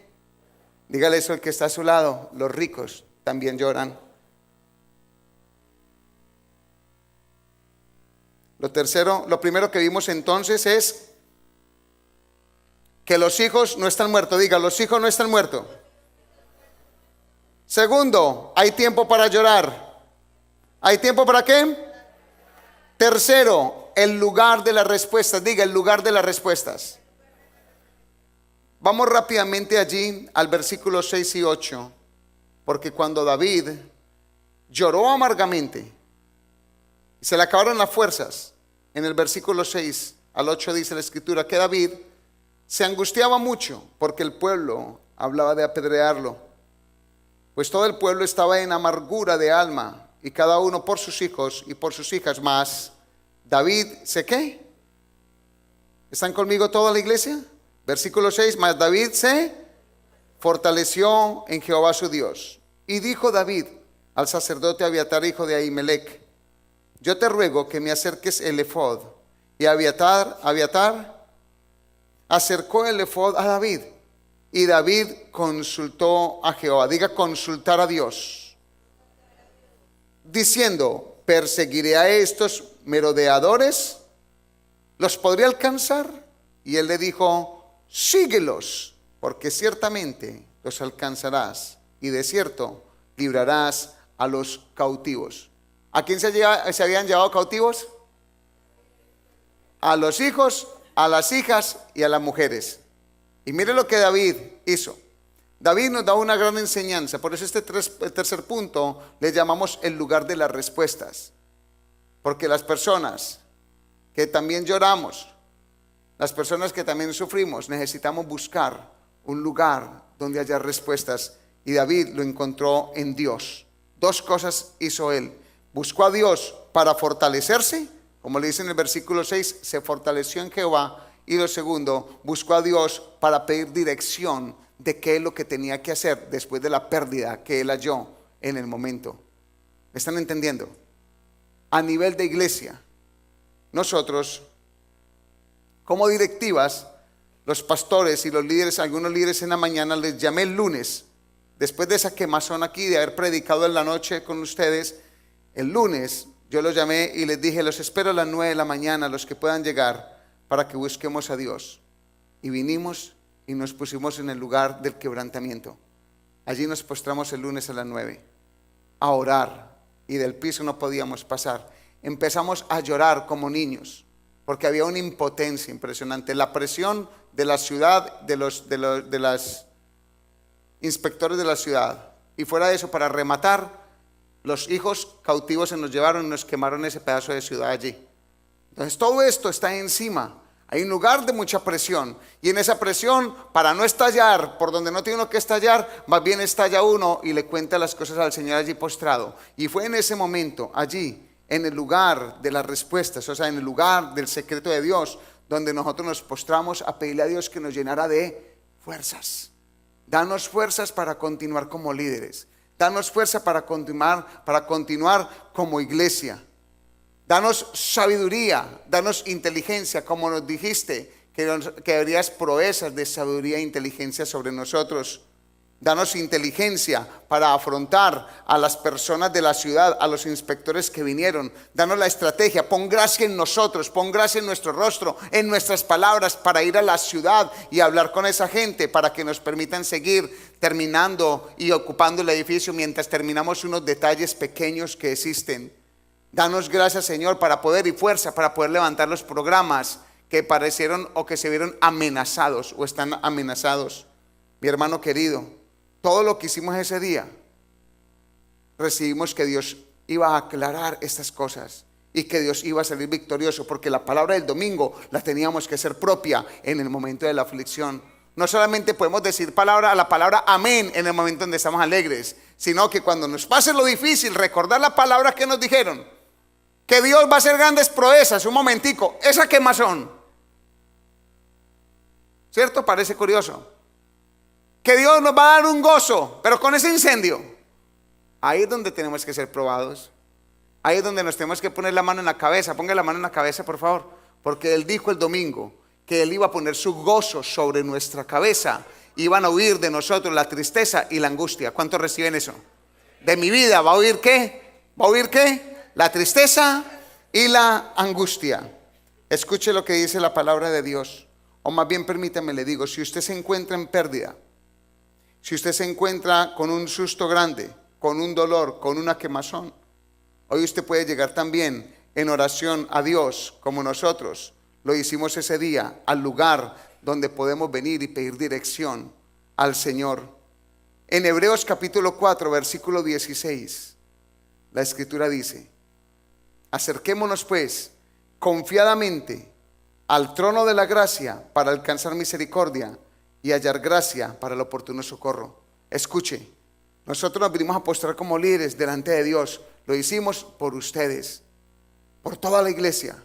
Dígale eso al que está a su lado, los ricos también lloran. Lo primero que vimos entonces es que los hijos no están muertos. Diga, los hijos no están muertos. Segundo, hay tiempo para llorar. ¿Hay tiempo para qué? Tercero, el lugar de las respuestas. Diga, el lugar de las respuestas. Vamos rápidamente allí al versículo 6 y 8. Porque cuando David lloró amargamente y se le acabaron las fuerzas, en el versículo 6 al 8 dice la escritura que David se angustiaba mucho porque el pueblo hablaba de apedrearlo, pues todo el pueblo estaba en amargura de alma y cada uno por sus hijos y por sus hijas. Más David, ¿se qué? ¿Están conmigo toda la iglesia? Versículo 6, más David se fortaleció en Jehová su Dios. Y dijo David al sacerdote Abiatar, hijo de Ahimelech, yo te ruego que me acerques el efod. Y Abiatar acercó el efod a David, y David consultó a Jehová. Diga, consultar a Dios, diciendo, perseguiré a estos merodeadores, ¿los podré alcanzar? Y él le dijo, síguelos, porque ciertamente los alcanzarás, y de cierto librarás a los cautivos. ¿A quién se habían llevado cautivos? A los hijos, a las hijas y a las mujeres. Y mire lo que David hizo. David nos da una gran enseñanza. Por eso el tercer punto le llamamos el lugar de las respuestas. Porque las personas que también lloramos, las personas que también sufrimos, necesitamos buscar un lugar donde haya respuestas. Y David lo encontró en Dios. Dos cosas hizo él. Buscó a Dios para fortalecerse. Como le dice en el versículo 6, se fortaleció en Jehová. Y lo segundo, buscó a Dios para pedir dirección de qué es lo que tenía que hacer después de la pérdida que él halló en el momento. ¿Me están entendiendo? A nivel de iglesia, nosotros, como directivas, los pastores y los líderes, algunos líderes en la mañana, les llamé el lunes, después de esa quemazón aquí, de haber predicado en la noche con ustedes, el lunes yo los llamé y les dije, los espero a las 9 de la mañana, los que puedan llegar, para que busquemos a Dios. Y vinimos y nos pusimos en el lugar del quebrantamiento. Allí nos postramos el lunes a las 9 a orar, y del piso no podíamos pasar. Empezamos a llorar como niños, porque había una impotencia impresionante. La presión de la ciudad, de las inspectores de la ciudad. Y fuera de eso, para rematar, los hijos cautivos se nos llevaron y nos quemaron ese pedazo de ciudad allí. Entonces todo esto está encima. Hay un lugar de mucha presión, y en esa presión, para no estallar por donde no tiene uno que estallar, más bien estalla uno y le cuenta las cosas al Señor allí postrado. Y fue en ese momento, allí, en el lugar de las respuestas, o sea, en el lugar del secreto de Dios, donde nosotros nos postramos a pedirle a Dios que nos llenara de fuerzas. Danos fuerzas para continuar como líderes. Danos fuerza para continuar como iglesia. Danos sabiduría, danos inteligencia, como nos dijiste, que habrías proezas de sabiduría e inteligencia sobre nosotros. Danos inteligencia para afrontar a las personas de la ciudad, a los inspectores que vinieron. Danos la estrategia, pon gracia en nosotros, pon gracia en nuestro rostro, en nuestras palabras, para ir a la ciudad y hablar con esa gente, para que nos permitan seguir terminando y ocupando el edificio mientras terminamos unos detalles pequeños que existen. Danos gracias, Señor, para poder, y fuerza para poder levantar los programas que parecieron o que se vieron amenazados o están amenazados. Mi hermano querido, todo lo que hicimos ese día, recibimos que Dios iba a aclarar estas cosas y que Dios iba a salir victorioso, porque la palabra del domingo la teníamos que hacer propia en el momento de la aflicción. No solamente podemos decir la palabra amén en el momento donde estamos alegres, sino que cuando nos pase lo difícil, recordar la palabra que nos dijeron, que Dios va a hacer grandes proezas. Un momentico, esa quemazón, ¿cierto? Parece curioso. Que Dios nos va a dar un gozo, pero con ese incendio, ahí es donde tenemos que ser probados. Ahí es donde nos tenemos que poner la mano en la cabeza. Ponga la mano en la cabeza, por favor, porque Él dijo el domingo que Él iba a poner su gozo sobre nuestra cabeza. Iban a huir de nosotros la tristeza y la angustia. ¿Cuántos reciben eso? De mi vida, ¿va a huir qué? ¿Va a huir qué? La tristeza y la angustia. Escuche lo que dice la palabra de Dios. O más bien, permítame, le digo, si usted se encuentra en pérdida, si usted se encuentra con un susto grande, con un dolor, con una quemazón, hoy usted puede llegar también en oración a Dios, como nosotros lo hicimos ese día, al lugar donde podemos venir y pedir dirección al Señor. En Hebreos capítulo 4, versículo 16, la Escritura dice: acerquémonos pues confiadamente al trono de la gracia para alcanzar misericordia y hallar gracia para el oportuno socorro. Escuche, nosotros nos vinimos a postrar como líderes delante de Dios. Lo hicimos por ustedes, por toda la iglesia.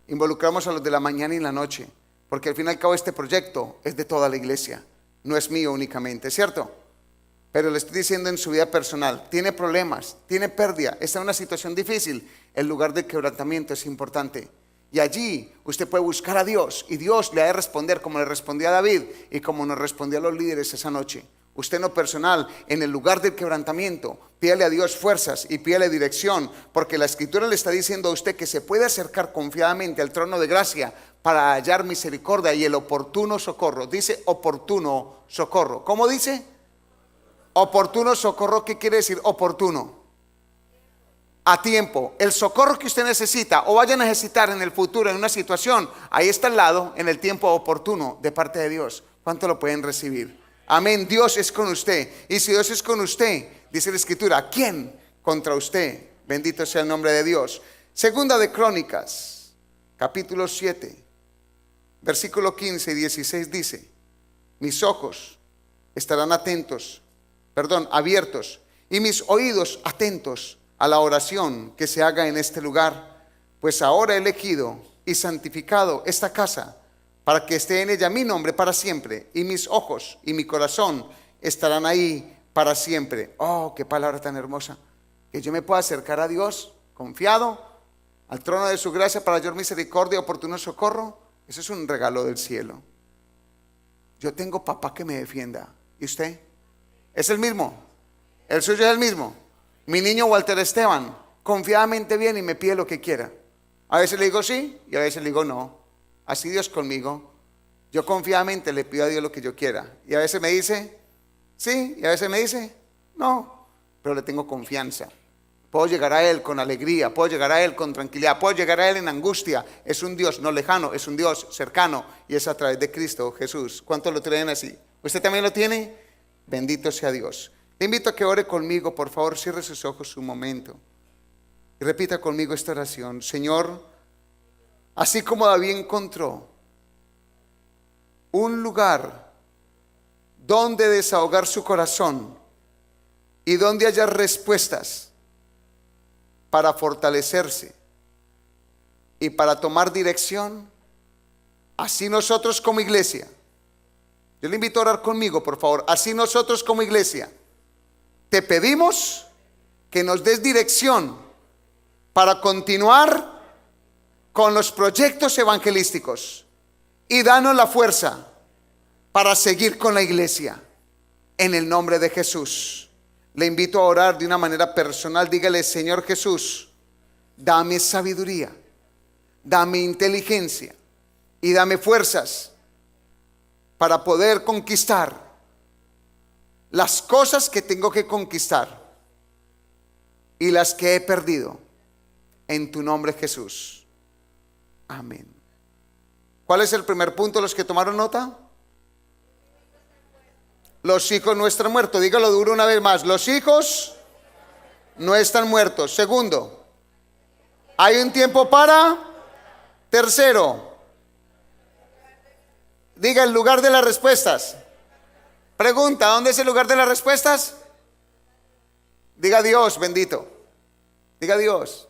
Involucramos a los de la mañana y la noche, porque al fin y al cabo este proyecto es de toda la iglesia, no es mío únicamente, ¿cierto? Pero le estoy diciendo, en su vida personal, tiene problemas, tiene pérdida, está en una situación difícil, el lugar de quebrantamiento es importante. Y allí usted puede buscar a Dios, y Dios le ha de responder como le respondió a David y como nos respondió a los líderes esa noche. Usted en lo personal, en el lugar del quebrantamiento, pídale a Dios fuerzas y pídale dirección, porque la Escritura le está diciendo a usted que se puede acercar confiadamente al trono de gracia para hallar misericordia y el oportuno socorro. Dice oportuno socorro. ¿Cómo dice? Oportuno socorro. ¿Qué quiere decir oportuno? A tiempo. El socorro que usted necesita o vaya a necesitar en el futuro en una situación, ahí está al lado, en el tiempo oportuno de parte de Dios. ¿Cuánto lo pueden recibir? Amén. Dios es con usted. Y si Dios es con usted, dice la Escritura, ¿quién contra usted? Bendito sea el nombre de Dios. Segunda de Crónicas, capítulo 7, versículo 15 y 16 dice: mis ojos estarán abiertos, y mis oídos atentos a la oración que se haga en este lugar, pues ahora he elegido y santificado esta casa para que esté en ella mi nombre para siempre, y mis ojos y mi corazón estarán ahí para siempre. Oh, qué palabra tan hermosa. Que yo me pueda acercar a Dios confiado al trono de su gracia para hallar misericordia y oportuno socorro. Eso es un regalo del cielo. Yo tengo papá que me defienda. ¿Y usted? ¿Es el mismo? ¿El suyo es el mismo? Mi niño Walter Esteban, confiadamente viene y me pide lo que quiera. A veces le digo sí y a veces le digo no. Así Dios conmigo. Yo confiadamente le pido a Dios lo que yo quiera. Y a veces me dice sí y a veces me dice no. Pero le tengo confianza. Puedo llegar a Él con alegría, puedo llegar a Él con tranquilidad, puedo llegar a Él en angustia. Es un Dios no lejano, es un Dios cercano y es a través de Cristo Jesús. ¿Cuántos lo tienen así? ¿Usted también lo tiene? Bendito sea Dios. Te invito a que ore conmigo, por favor, cierre sus ojos un momento y repita conmigo esta oración. Señor, así como David encontró un lugar donde desahogar su corazón y donde hallar respuestas para fortalecerse y para tomar dirección, así nosotros como iglesia, yo le invito a orar conmigo, por favor, así nosotros como iglesia, te pedimos que nos des dirección para continuar con los proyectos evangelísticos y danos la fuerza para seguir con la iglesia, en el nombre de Jesús. Le invito a orar de una manera personal. Dígale: Señor Jesús, dame sabiduría, dame inteligencia y dame fuerzas para poder conquistar las cosas que tengo que conquistar y las que he perdido, en tu nombre, Jesús. Amén. ¿Cuál es el primer punto, los que tomaron nota? Los hijos no están muertos. Dígalo duro una vez más. Los hijos no están muertos. Segundo, hay un tiempo para. Tercero, diga el lugar de las respuestas. Pregunta: ¿dónde es el lugar de las respuestas? Diga Dios, bendito. Diga Dios.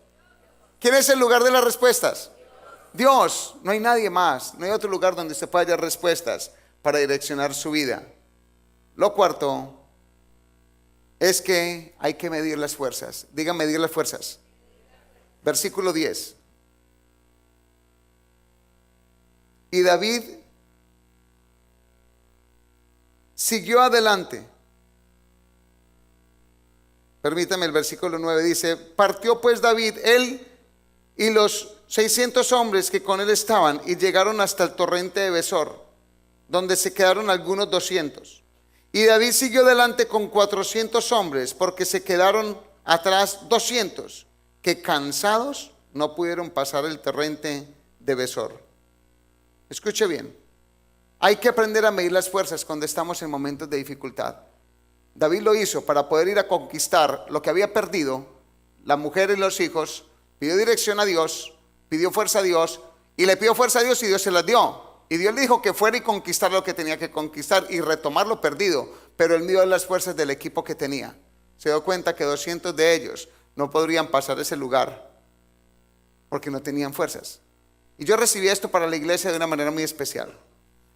¿Quién es el lugar de las respuestas? Dios. No hay nadie más. No hay otro lugar donde se pueda hallar respuestas para direccionar su vida. Lo cuarto es que hay que medir las fuerzas. Diga: medir las fuerzas. Versículo 10. Y David siguió adelante. Permítame, el versículo 9 dice: partió pues David, él y los 600 hombres que con él estaban, y llegaron hasta el torrente de Besor, donde se quedaron algunos 200. Y David siguió adelante con 400 hombres, porque se quedaron atrás 200, que cansados no pudieron pasar el torrente de Besor. Escuche bien, hay que aprender a medir las fuerzas cuando estamos en momentos de dificultad. David lo hizo para poder ir a conquistar lo que había perdido. La mujer y los hijos, pidió dirección a Dios, pidió fuerza a Dios, y le pidió fuerza a Dios y Dios se las dio. Y Dios le dijo que fuera y conquistar lo que tenía que conquistar y retomar lo perdido, pero él midió las fuerzas del equipo que tenía. Se dio cuenta que 200 de ellos no podrían pasar ese lugar porque no tenían fuerzas. Y yo recibí esto para la iglesia de una manera muy especial.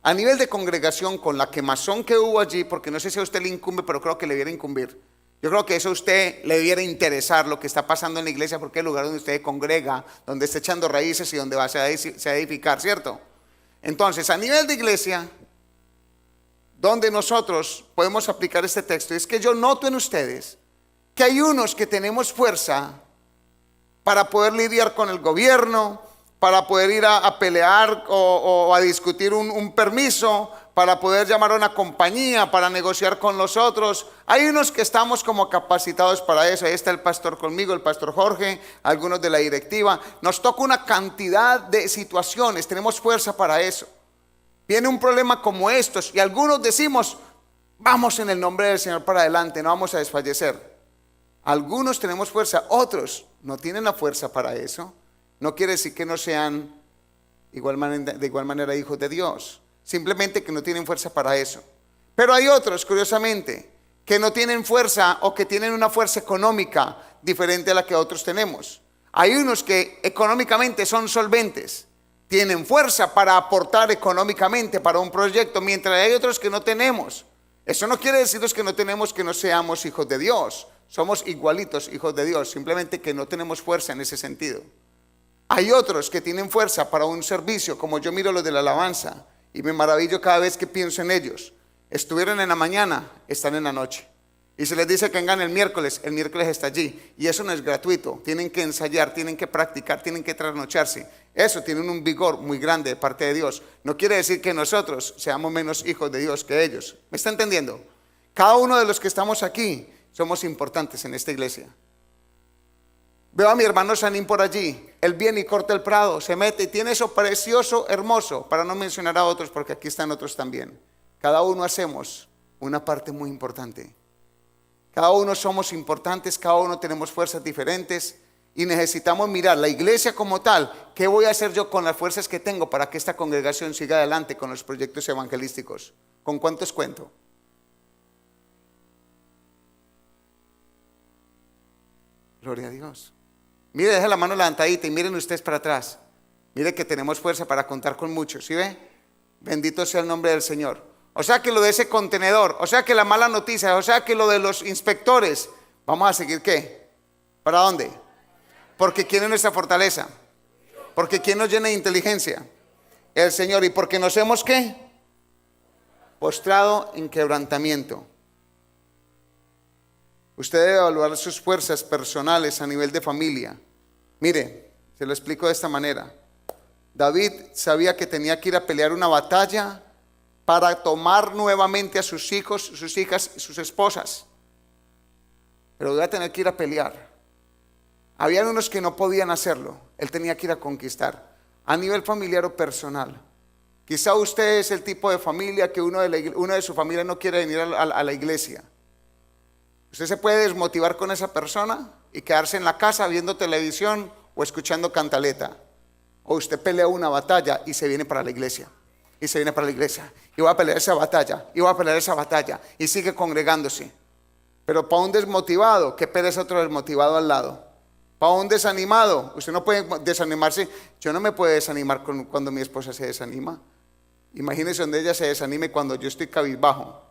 A nivel de congregación, con la quemazón que hubo allí, porque no sé si a usted le incumbe, pero creo que le debiera incumbir. Yo creo que eso a usted le debiera interesar, lo que está pasando en la iglesia, porque es el lugar donde usted congrega, donde está echando raíces y donde va a edificar, ¿cierto? Entonces, a nivel de iglesia, donde nosotros podemos aplicar este texto, es que yo noto en ustedes que hay unos que tenemos fuerza para poder lidiar con el gobierno, para poder ir a pelear o a discutir un permiso, para poder llamar a una compañía, para negociar con los otros. Hay unos que estamos como capacitados para eso. Ahí está el pastor conmigo, el pastor Jorge, algunos de la directiva. Nos toca una cantidad de situaciones, tenemos fuerza para eso. Viene un problema como estos y algunos decimos: vamos en el nombre del Señor para adelante, no vamos a desfallecer. Algunos tenemos fuerza, otros no tienen la fuerza para eso. No quiere decir que no sean de igual manera hijos de Dios, simplemente que no tienen fuerza para eso. Pero hay otros, curiosamente, que no tienen fuerza o que tienen una fuerza económica diferente a la que otros tenemos. Hay unos que económicamente son solventes, tienen fuerza para aportar económicamente para un proyecto, mientras hay otros que no tenemos. Eso no quiere decirnos que no tenemos, que no seamos hijos de Dios. Somos igualitos hijos de Dios, simplemente que no tenemos fuerza en ese sentido. Hay otros que tienen fuerza para un servicio, como yo miro los de la alabanza y me maravillo cada vez que pienso en ellos. Estuvieron en la mañana, están en la noche. Y se les dice que vengan el miércoles está allí. Y eso no es gratuito, tienen que ensayar, tienen que practicar, tienen que trasnocharse. Eso tienen un vigor muy grande de parte de Dios. No quiere decir que nosotros seamos menos hijos de Dios que ellos. ¿Me está entendiendo? Cada uno de los que estamos aquí somos importantes en esta iglesia. Veo a mi hermano Sanín por allí. Él viene y corta el prado, se mete y tiene eso precioso, hermoso, para no mencionar a otros porque aquí están otros también. Cada uno hacemos una parte muy importante. Cada uno somos importantes, cada uno tenemos fuerzas diferentes y necesitamos mirar la iglesia como tal. ¿Qué voy a hacer yo con las fuerzas que tengo para que esta congregación siga adelante con los proyectos evangelísticos? ¿Con cuántos cuento? Gloria a Dios. Mire, deje la mano levantadita y miren ustedes para atrás. Mire que tenemos fuerza para contar con muchos, ¿sí ve? Bendito sea el nombre del Señor. O sea que lo de ese contenedor, o sea que la mala noticia, o sea que lo de los inspectores, ¿vamos a seguir qué? ¿Para dónde? Porque ¿quién es nuestra fortaleza? Porque ¿quién nos llena de inteligencia? El Señor. ¿Y porque nos hemos qué? Postrado en quebrantamiento. Usted debe evaluar sus fuerzas personales a nivel de familia. Mire, se lo explico de esta manera. David sabía que tenía que ir a pelear una batalla para tomar nuevamente a sus hijos, sus hijas y sus esposas. Pero iba a tener que ir a pelear. Habían unos que no podían hacerlo. Él tenía que ir a conquistar. A nivel familiar o personal. Quizá usted es el tipo de familia que uno de su familia no quiere venir a la iglesia. Usted se puede desmotivar con esa persona y quedarse en la casa viendo televisión o escuchando cantaleta. O usted pelea una batalla y se viene para la iglesia. Y se viene para la iglesia. Y va a pelear esa batalla. Y va a pelear esa batalla. Y sigue congregándose. Pero para un desmotivado, ¿qué pereza otro desmotivado al lado? Para un desanimado, usted no puede desanimarse. Yo no me puedo desanimar cuando mi esposa se desanima. Imagínese donde ella se desanime cuando yo estoy cabizbajo.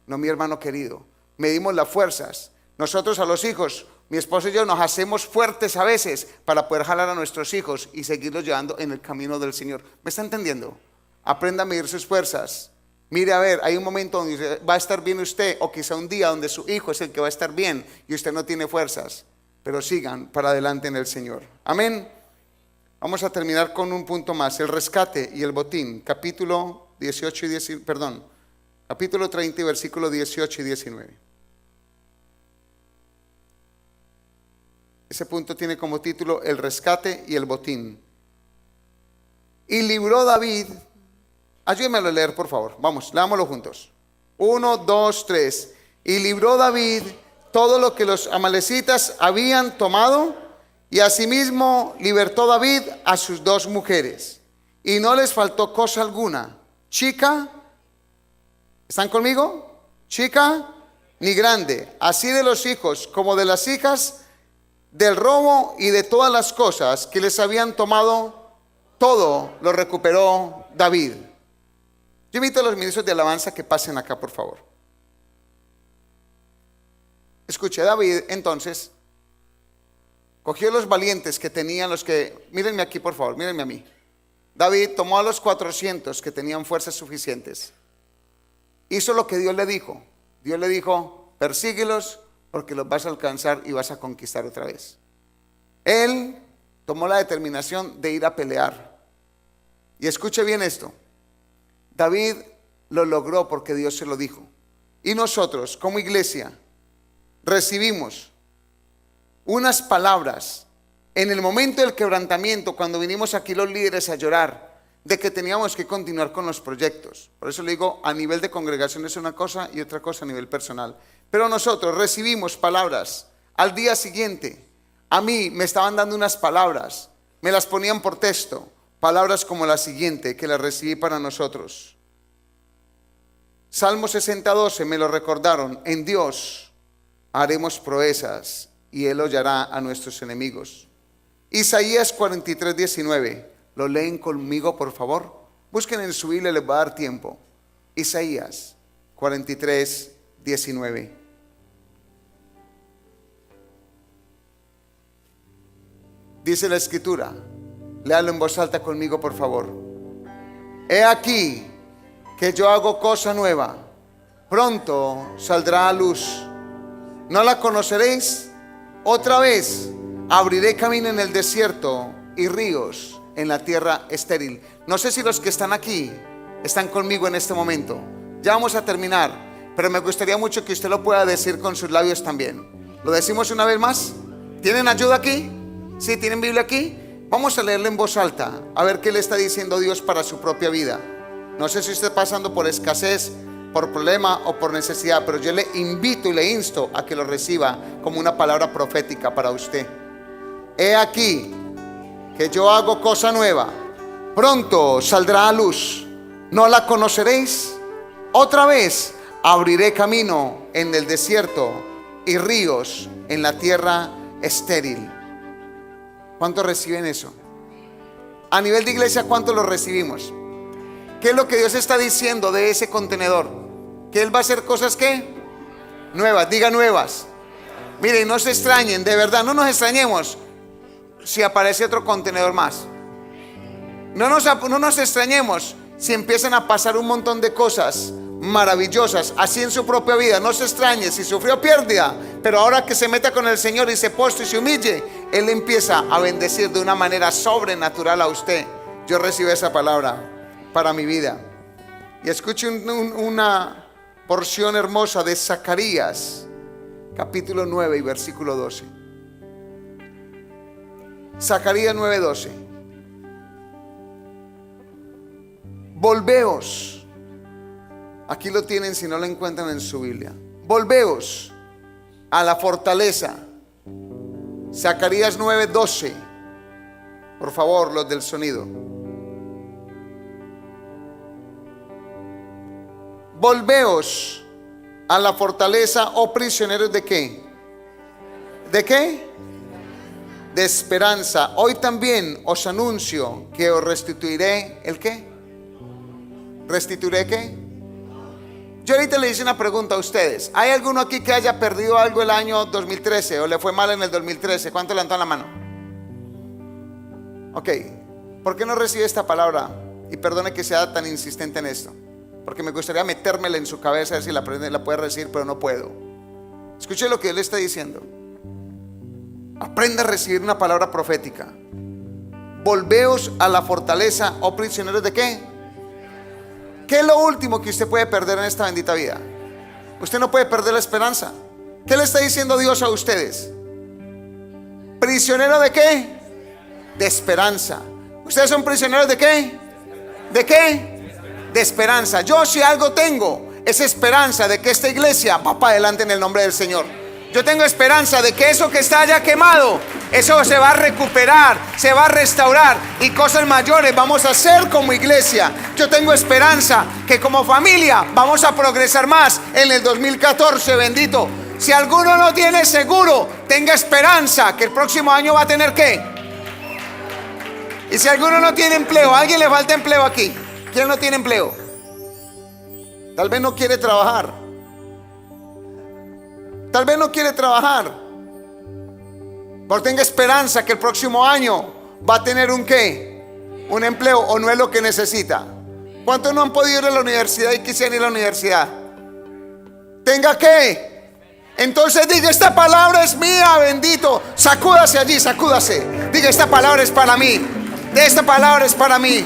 No, mi hermano querido. Medimos las fuerzas. Nosotros a los hijos, mi esposo y yo nos hacemos fuertes a veces para poder jalar a nuestros hijos y seguirlos llevando en el camino del Señor. ¿Me está entendiendo? Aprenda a medir sus fuerzas. Mire, a ver, hay un momento donde va a estar bien usted, o quizá un día donde su hijo es el que va a estar bien y usted no tiene fuerzas, pero sigan para adelante en el Señor. Amén. Vamos a terminar con un punto más, el rescate y el botín, capítulo 30 y versículo 18 y 19. Ese punto tiene como título el rescate y el botín. Y libró David, ayúdeme a leer por favor, vamos, leámoslo juntos. 1, 2, 3. Y libró David todo lo que los amalecitas habían tomado, y asimismo libertó David a sus 2 mujeres. Y no les faltó cosa alguna, chica, ¿están conmigo? Chica ni grande, así de los hijos como de las hijas, del robo y de todas las cosas que les habían tomado, todo lo recuperó David. Yo invito a los ministros de alabanza que pasen acá, por favor. Escuché, David entonces cogió los valientes que tenían los que, mírenme aquí por favor, mírenme a mí. David tomó a los 400 que tenían fuerzas suficientes. Hizo lo que Dios le dijo. Dios le dijo, persíguelos porque los vas a alcanzar y vas a conquistar otra vez. Él tomó la determinación de ir a pelear. Y escuche bien esto. David lo logró porque Dios se lo dijo. Y nosotros, como iglesia, recibimos unas palabras en el momento del quebrantamiento, cuando vinimos aquí los líderes a llorar, de que teníamos que continuar con los proyectos. Por eso le digo, a nivel de congregación es una cosa y otra cosa a nivel personal. Pero nosotros recibimos palabras. Al día siguiente, a mí me estaban dando unas palabras, me las ponían por texto, palabras como la siguiente que las recibí para nosotros. Salmo 60:12 me lo recordaron, en Dios haremos proezas y Él hollará a nuestros enemigos. Isaías 43:19, ¿lo leen conmigo por favor? Busquen en su Biblia, les va a dar tiempo. Isaías 43, 19. Dice la escritura, léalo en voz alta conmigo por favor. He aquí que yo hago cosa nueva, pronto saldrá a luz. ¿No la conoceréis? Otra vez abriré camino en el desierto y ríos en la tierra estéril. No sé si los que están aquí están conmigo en este momento. Ya vamos a terminar, pero me gustaría mucho que usted lo pueda decir con sus labios también. ¿Lo decimos una vez más? ¿Tienen ayuda aquí? ¿Sí? ¿Tienen Biblia aquí? Vamos a leerlo en voz alta, a ver qué le está diciendo Dios para su propia vida. No sé si usted está pasando por escasez, por problema o por necesidad, pero yo le invito y le insto a que lo reciba como una palabra profética para usted. He aquí que yo hago cosa nueva, pronto saldrá a luz. ¿No la conoceréis? Otra vez abriré camino en el desierto y ríos en la tierra estéril. ¿Cuántos reciben eso? A nivel de iglesia, ¿cuántos lo recibimos? ¿Qué es lo que Dios está diciendo de ese contenedor? Que Él va a hacer cosas ¿qué? Nuevas, diga nuevas. Miren, no se extrañen, de verdad, no nos extrañemos si aparece otro contenedor más. No nos extrañemos si empiezan a pasar un montón de cosas maravillosas así en su propia vida. No se extrañe si sufrió pérdida, pero ahora que se meta con el Señor y se postre y se humille, Él empieza a bendecir de una manera sobrenatural a usted. Yo recibo esa palabra para mi vida. Y escuche una porción hermosa de Zacarías capítulo 9 y versículo 12. Zacarías 9:12. Volveos. Aquí lo tienen si no lo encuentran en su Biblia. Volveos a la fortaleza. Zacarías 9:12. Por favor, los del sonido. Volveos a la fortaleza, oh prisioneros de ¿qué? ¿De qué? De esperanza. Hoy también os anuncio que os restituiré. ¿El qué? ¿Restituiré qué? Yo ahorita le hice una pregunta a ustedes. ¿Hay alguno aquí que haya perdido algo el año 2013 o le fue mal en el 2013? ¿Cuánto levantan la mano? Ok, ¿por qué no recibe esta palabra? Y perdone que sea tan insistente en esto, porque me gustaría metérmela en su cabeza, a ver si la puede recibir, pero no puedo. Escuche lo que Él está diciendo. Aprenda a recibir una palabra profética. Volveos a la fortaleza, oh prisioneros de ¿qué? ¿Qué es lo último que usted puede perder en esta bendita vida? Usted no puede perder la esperanza. ¿Qué le está diciendo Dios a ustedes? ¿Prisionero de qué? De esperanza. ¿Ustedes son prisioneros de qué? ¿De qué? De esperanza. Yo si algo tengo es esperanza de que esta iglesia va para adelante en el nombre del Señor. Yo tengo esperanza de que eso que está ya quemado, eso se va a recuperar, se va a restaurar y cosas mayores vamos a hacer como iglesia. Yo tengo esperanza que como familia vamos a progresar más en el 2014, bendito. Si alguno no tiene seguro, tenga esperanza que el próximo año va a tener ¿qué? Y si alguno no tiene empleo, ¿a alguien le falta empleo aquí? ¿Quién no tiene empleo? Tal vez no quiere trabajar. Tal vez no quiere trabajar. Pero tenga esperanza que el próximo año va a tener un ¿qué? Un empleo, o no es lo que necesita. ¿Cuántos no han podido ir a la universidad y quisieran ir a la universidad? Tenga ¿qué? Entonces diga, esta palabra es mía, bendito. Sacúdase allí, sacúdase. Diga, esta palabra es para mí. Esta palabra es para mí.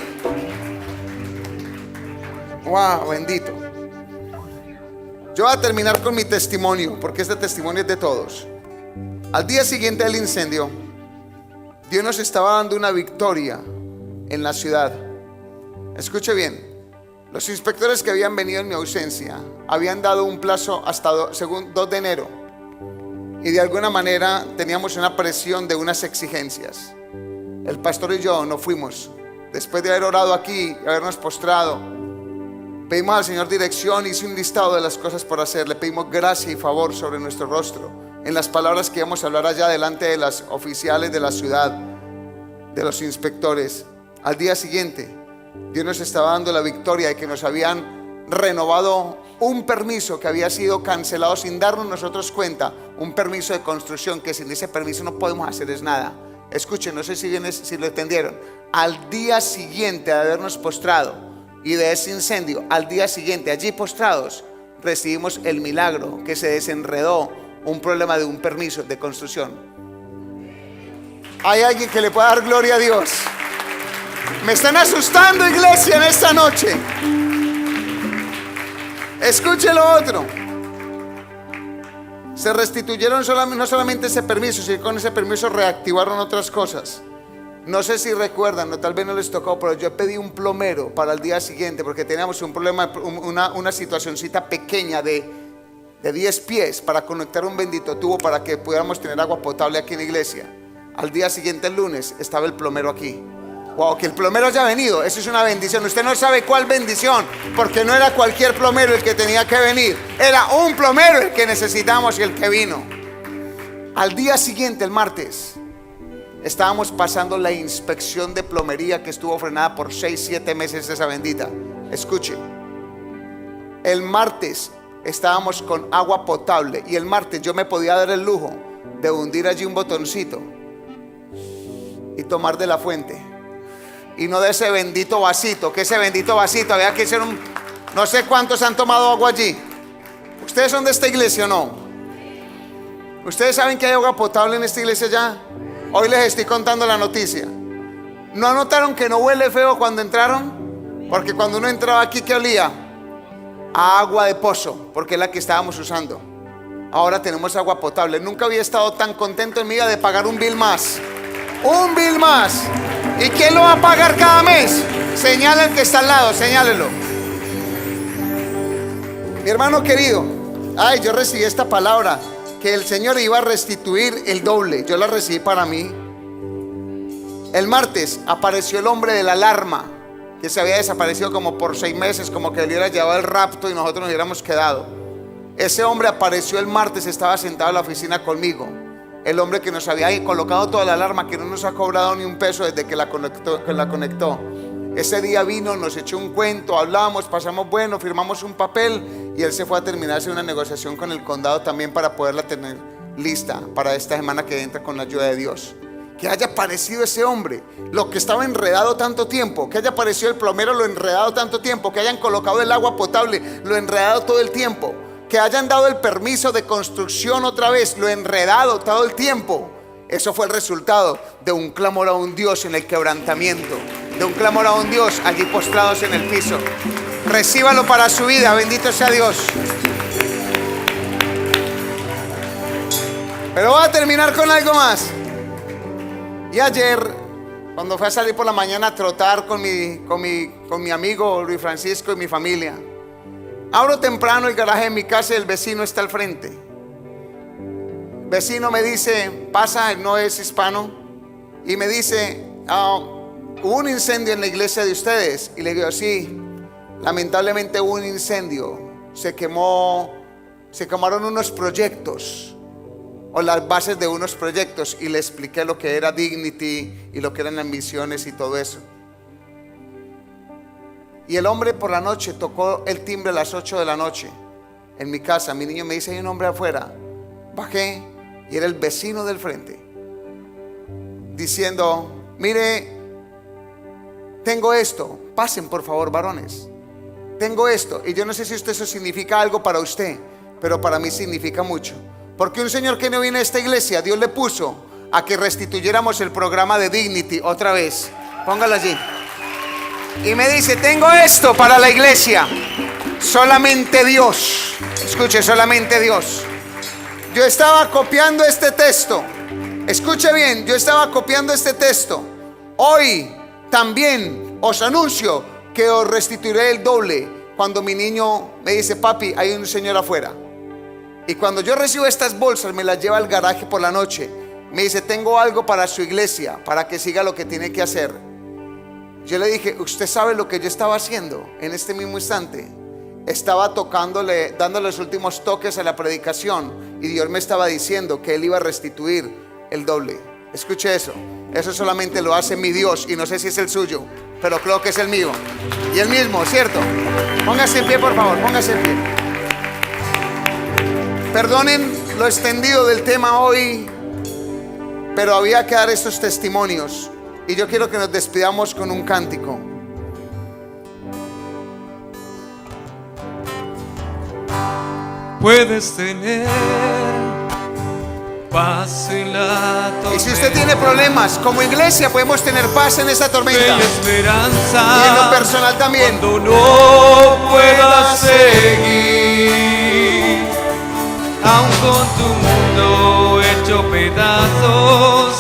Wow, bendito. Yo voy a terminar con mi testimonio, porque este testimonio es de todos. Al día siguiente del incendio, Dios nos estaba dando una victoria en la ciudad. Escuche bien. Los inspectores que habían venido en mi ausencia habían dado un plazo hasta según 2 de enero. Y de alguna manera teníamos una presión de unas exigencias. El pastor y yo nos fuimos. Después de haber orado aquí y habernos postrado, pedimos al Señor dirección, hice un listado de las cosas por hacer. Le pedimos gracia y favor sobre nuestro rostro en las palabras que íbamos a hablar allá delante de las oficiales de la ciudad, de los inspectores. Al día siguiente, Dios nos estaba dando la victoria de que nos habían renovado un permiso que había sido cancelado sin darnos nosotros cuenta, un permiso de construcción que sin ese permiso no podemos hacer es nada. Escuchen, no sé si lo entendieron. Al día siguiente de habernos postrado y de ese incendio, al día siguiente allí postrados, recibimos el milagro que se desenredó un problema de un permiso de construcción. Hay alguien que le pueda dar gloria a Dios. Me están asustando, iglesia, en esta noche. Escuche lo otro. Se restituyeron no solamente ese permiso, sino con ese permiso reactivaron otras cosas. No sé si recuerdan, o tal vez no les tocó, pero yo pedí un plomero para el día siguiente porque teníamos un problema, una situacioncita pequeña de 10 pies para conectar un bendito tubo para que pudiéramos tener agua potable aquí en la iglesia. Al día siguiente, el lunes, estaba el plomero aquí. Wow, que el plomero haya venido, eso es una bendición. Usted no sabe cuál bendición, porque no era cualquier plomero el que tenía que venir, era un plomero el que necesitamos y el que vino. Al día siguiente, el martes, estábamos pasando la inspección de plomería que estuvo frenada por 6-7 meses esa bendita. Escuche, el martes estábamos con agua potable y el martes yo me podía dar el lujo de hundir allí un botoncito y tomar de la fuente. Y no de ese bendito vasito, que ese bendito vasito había que hacer no sé cuántos han tomado agua allí. ¿Ustedes son de esta iglesia o no? ¿Ustedes saben que hay agua potable en esta iglesia ya? Hoy les estoy contando la noticia. ¿No notaron que no huele feo cuando entraron? Porque cuando uno entraba aquí, ¿qué olía? A agua de pozo, porque es la que estábamos usando. Ahora tenemos agua potable. Nunca había estado tan contento en mi vida de pagar un bill más. Un bill más. ¿Y quién lo va a pagar cada mes? Señala el que está al lado, señálelo. Mi hermano querido, yo recibí esta palabra, que el Señor iba a restituir el doble. Yo la recibí para mí. El martes apareció el hombre de la alarma, que se había desaparecido como por 6 meses, como que le hubiera llevado el rapto y nosotros nos hubiéramos quedado. Ese hombre apareció el martes, estaba sentado en la oficina conmigo. El hombre que nos había colocado toda la alarma, que no nos ha cobrado ni un peso desde que la conectó. Ese día vino, nos echó un cuento, hablamos, pasamos bueno, firmamos un papel y él se fue a terminarse una negociación con el condado también para poderla tener lista para esta semana que entra con la ayuda de Dios. Que haya aparecido ese hombre, lo que estaba enredado tanto tiempo, que haya aparecido el plomero, lo enredado tanto tiempo, que hayan colocado el agua potable, lo enredado todo el tiempo, que hayan dado el permiso de construcción otra vez, lo enredado todo el tiempo. Eso fue el resultado de un clamor a un Dios en el quebrantamiento, de un clamor a un Dios allí postrados en el piso. Recíbalo para su vida, bendito sea Dios. Pero voy a terminar con algo más. Y ayer, cuando fui a salir por la mañana a trotar con mi amigo Luis Francisco y mi familia, abro temprano el garaje de mi casa y el vecino está al frente. El vecino me dice, pasa, él no es hispano, y me dice, hubo un incendio en la iglesia de ustedes. Y le digo, sí, lamentablemente hubo un incendio, se quemaron unos proyectos, o las bases de unos proyectos, y le expliqué lo que era Dignity y lo que eran las misiones y todo eso. Y el hombre por la noche tocó el timbre a las 8 de la noche en mi casa. Mi niño me dice, hay un hombre afuera. Bajé y era el vecino del frente diciendo, mire, tengo esto, pasen por favor varones, tengo esto. Y yo no sé si eso significa algo para usted, pero para mí significa mucho. Porque un señor que no viene a esta iglesia, Dios le puso a que restituyéramos el programa de Dignity otra vez. Póngalo allí. Y me dice, tengo esto para la iglesia. Solamente Dios. Escuche, solamente Dios. Yo estaba copiando este texto. Escuche bien, yo estaba copiando este texto. Hoy también os anuncio que os restituiré el doble. Cuando mi niño me dice, papi, hay un señor afuera. Y cuando yo recibo estas bolsas, me las lleva al garaje por la noche. Me dice, tengo algo para su iglesia, para que siga lo que tiene que hacer. Yo le dije, ¿usted sabe lo que yo estaba haciendo en este mismo instante? Estaba tocándole, dándole los últimos toques a la predicación. Y Dios me estaba diciendo que Él iba a restituir el doble. Escuche eso. Eso solamente lo hace mi Dios. Y no sé si es el suyo, pero creo que es el mío. Y el mismo, ¿cierto? Póngase en pie, por favor, póngase en pie. Perdonen lo extendido del tema hoy, pero había que dar estos testimonios. Y yo quiero que nos despidamos con un cántico. Puedes tener paz en la tormenta. Y si usted tiene problemas, como iglesia podemos tener paz en esa tormenta. Fe y esperanza. Y en lo personal también. Cuando no puedas seguir, aun con tu mundo hecho pedazos,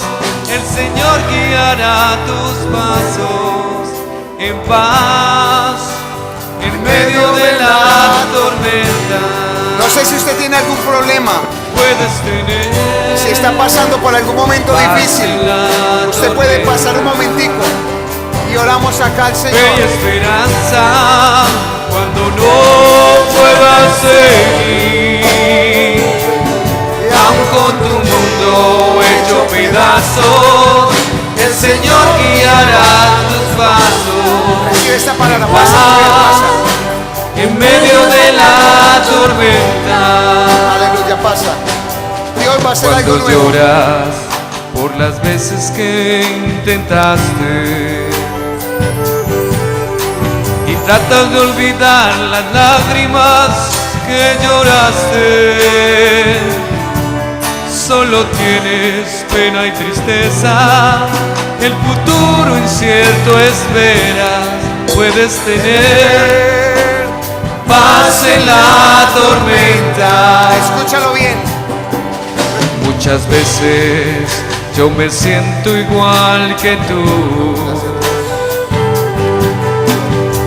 el Señor guiará tus pasos en paz, en medio de la tormenta. No sé si usted tiene algún problema, Puedes tener, si está pasando por algún momento difícil, usted puede pasar un momentico y oramos acá al fe y Señor. esperanza cuando no puedas seguir, aun con tu mundo hecho pedazos, el Señor guiará tus pasos. Recibe esta palabra, pasa, En medio de la tormenta, aleluya, pasa. Dios va a hacer algo cuando nuevo. lloras por las veces que intentaste y tratas de olvidar las lágrimas que lloraste, solo tienes pena y tristeza, el futuro incierto esperas. Puedes tener paz en la tormenta. Escúchalo bien. Muchas veces yo me siento igual que tú.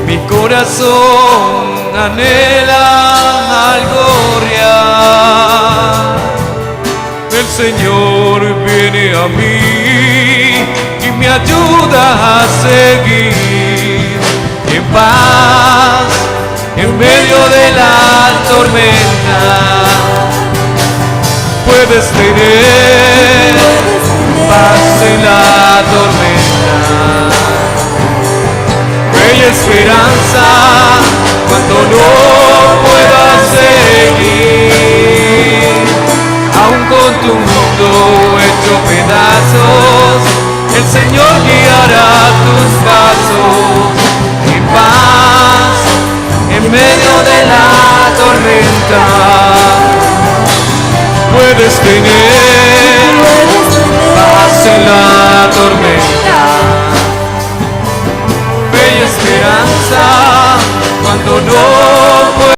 Mi corazón anhela algo real. El Señor viene a mí y me ayuda a seguir en paz. En medio de la tormenta, puedes tener paz en la tormenta. Fe y esperanza cuando no puedas seguir, aun con tu mundo hecho pedazos, el Señor guiará tus pasos en paz. En medio de la tormenta, puedes tener paz en la tormenta.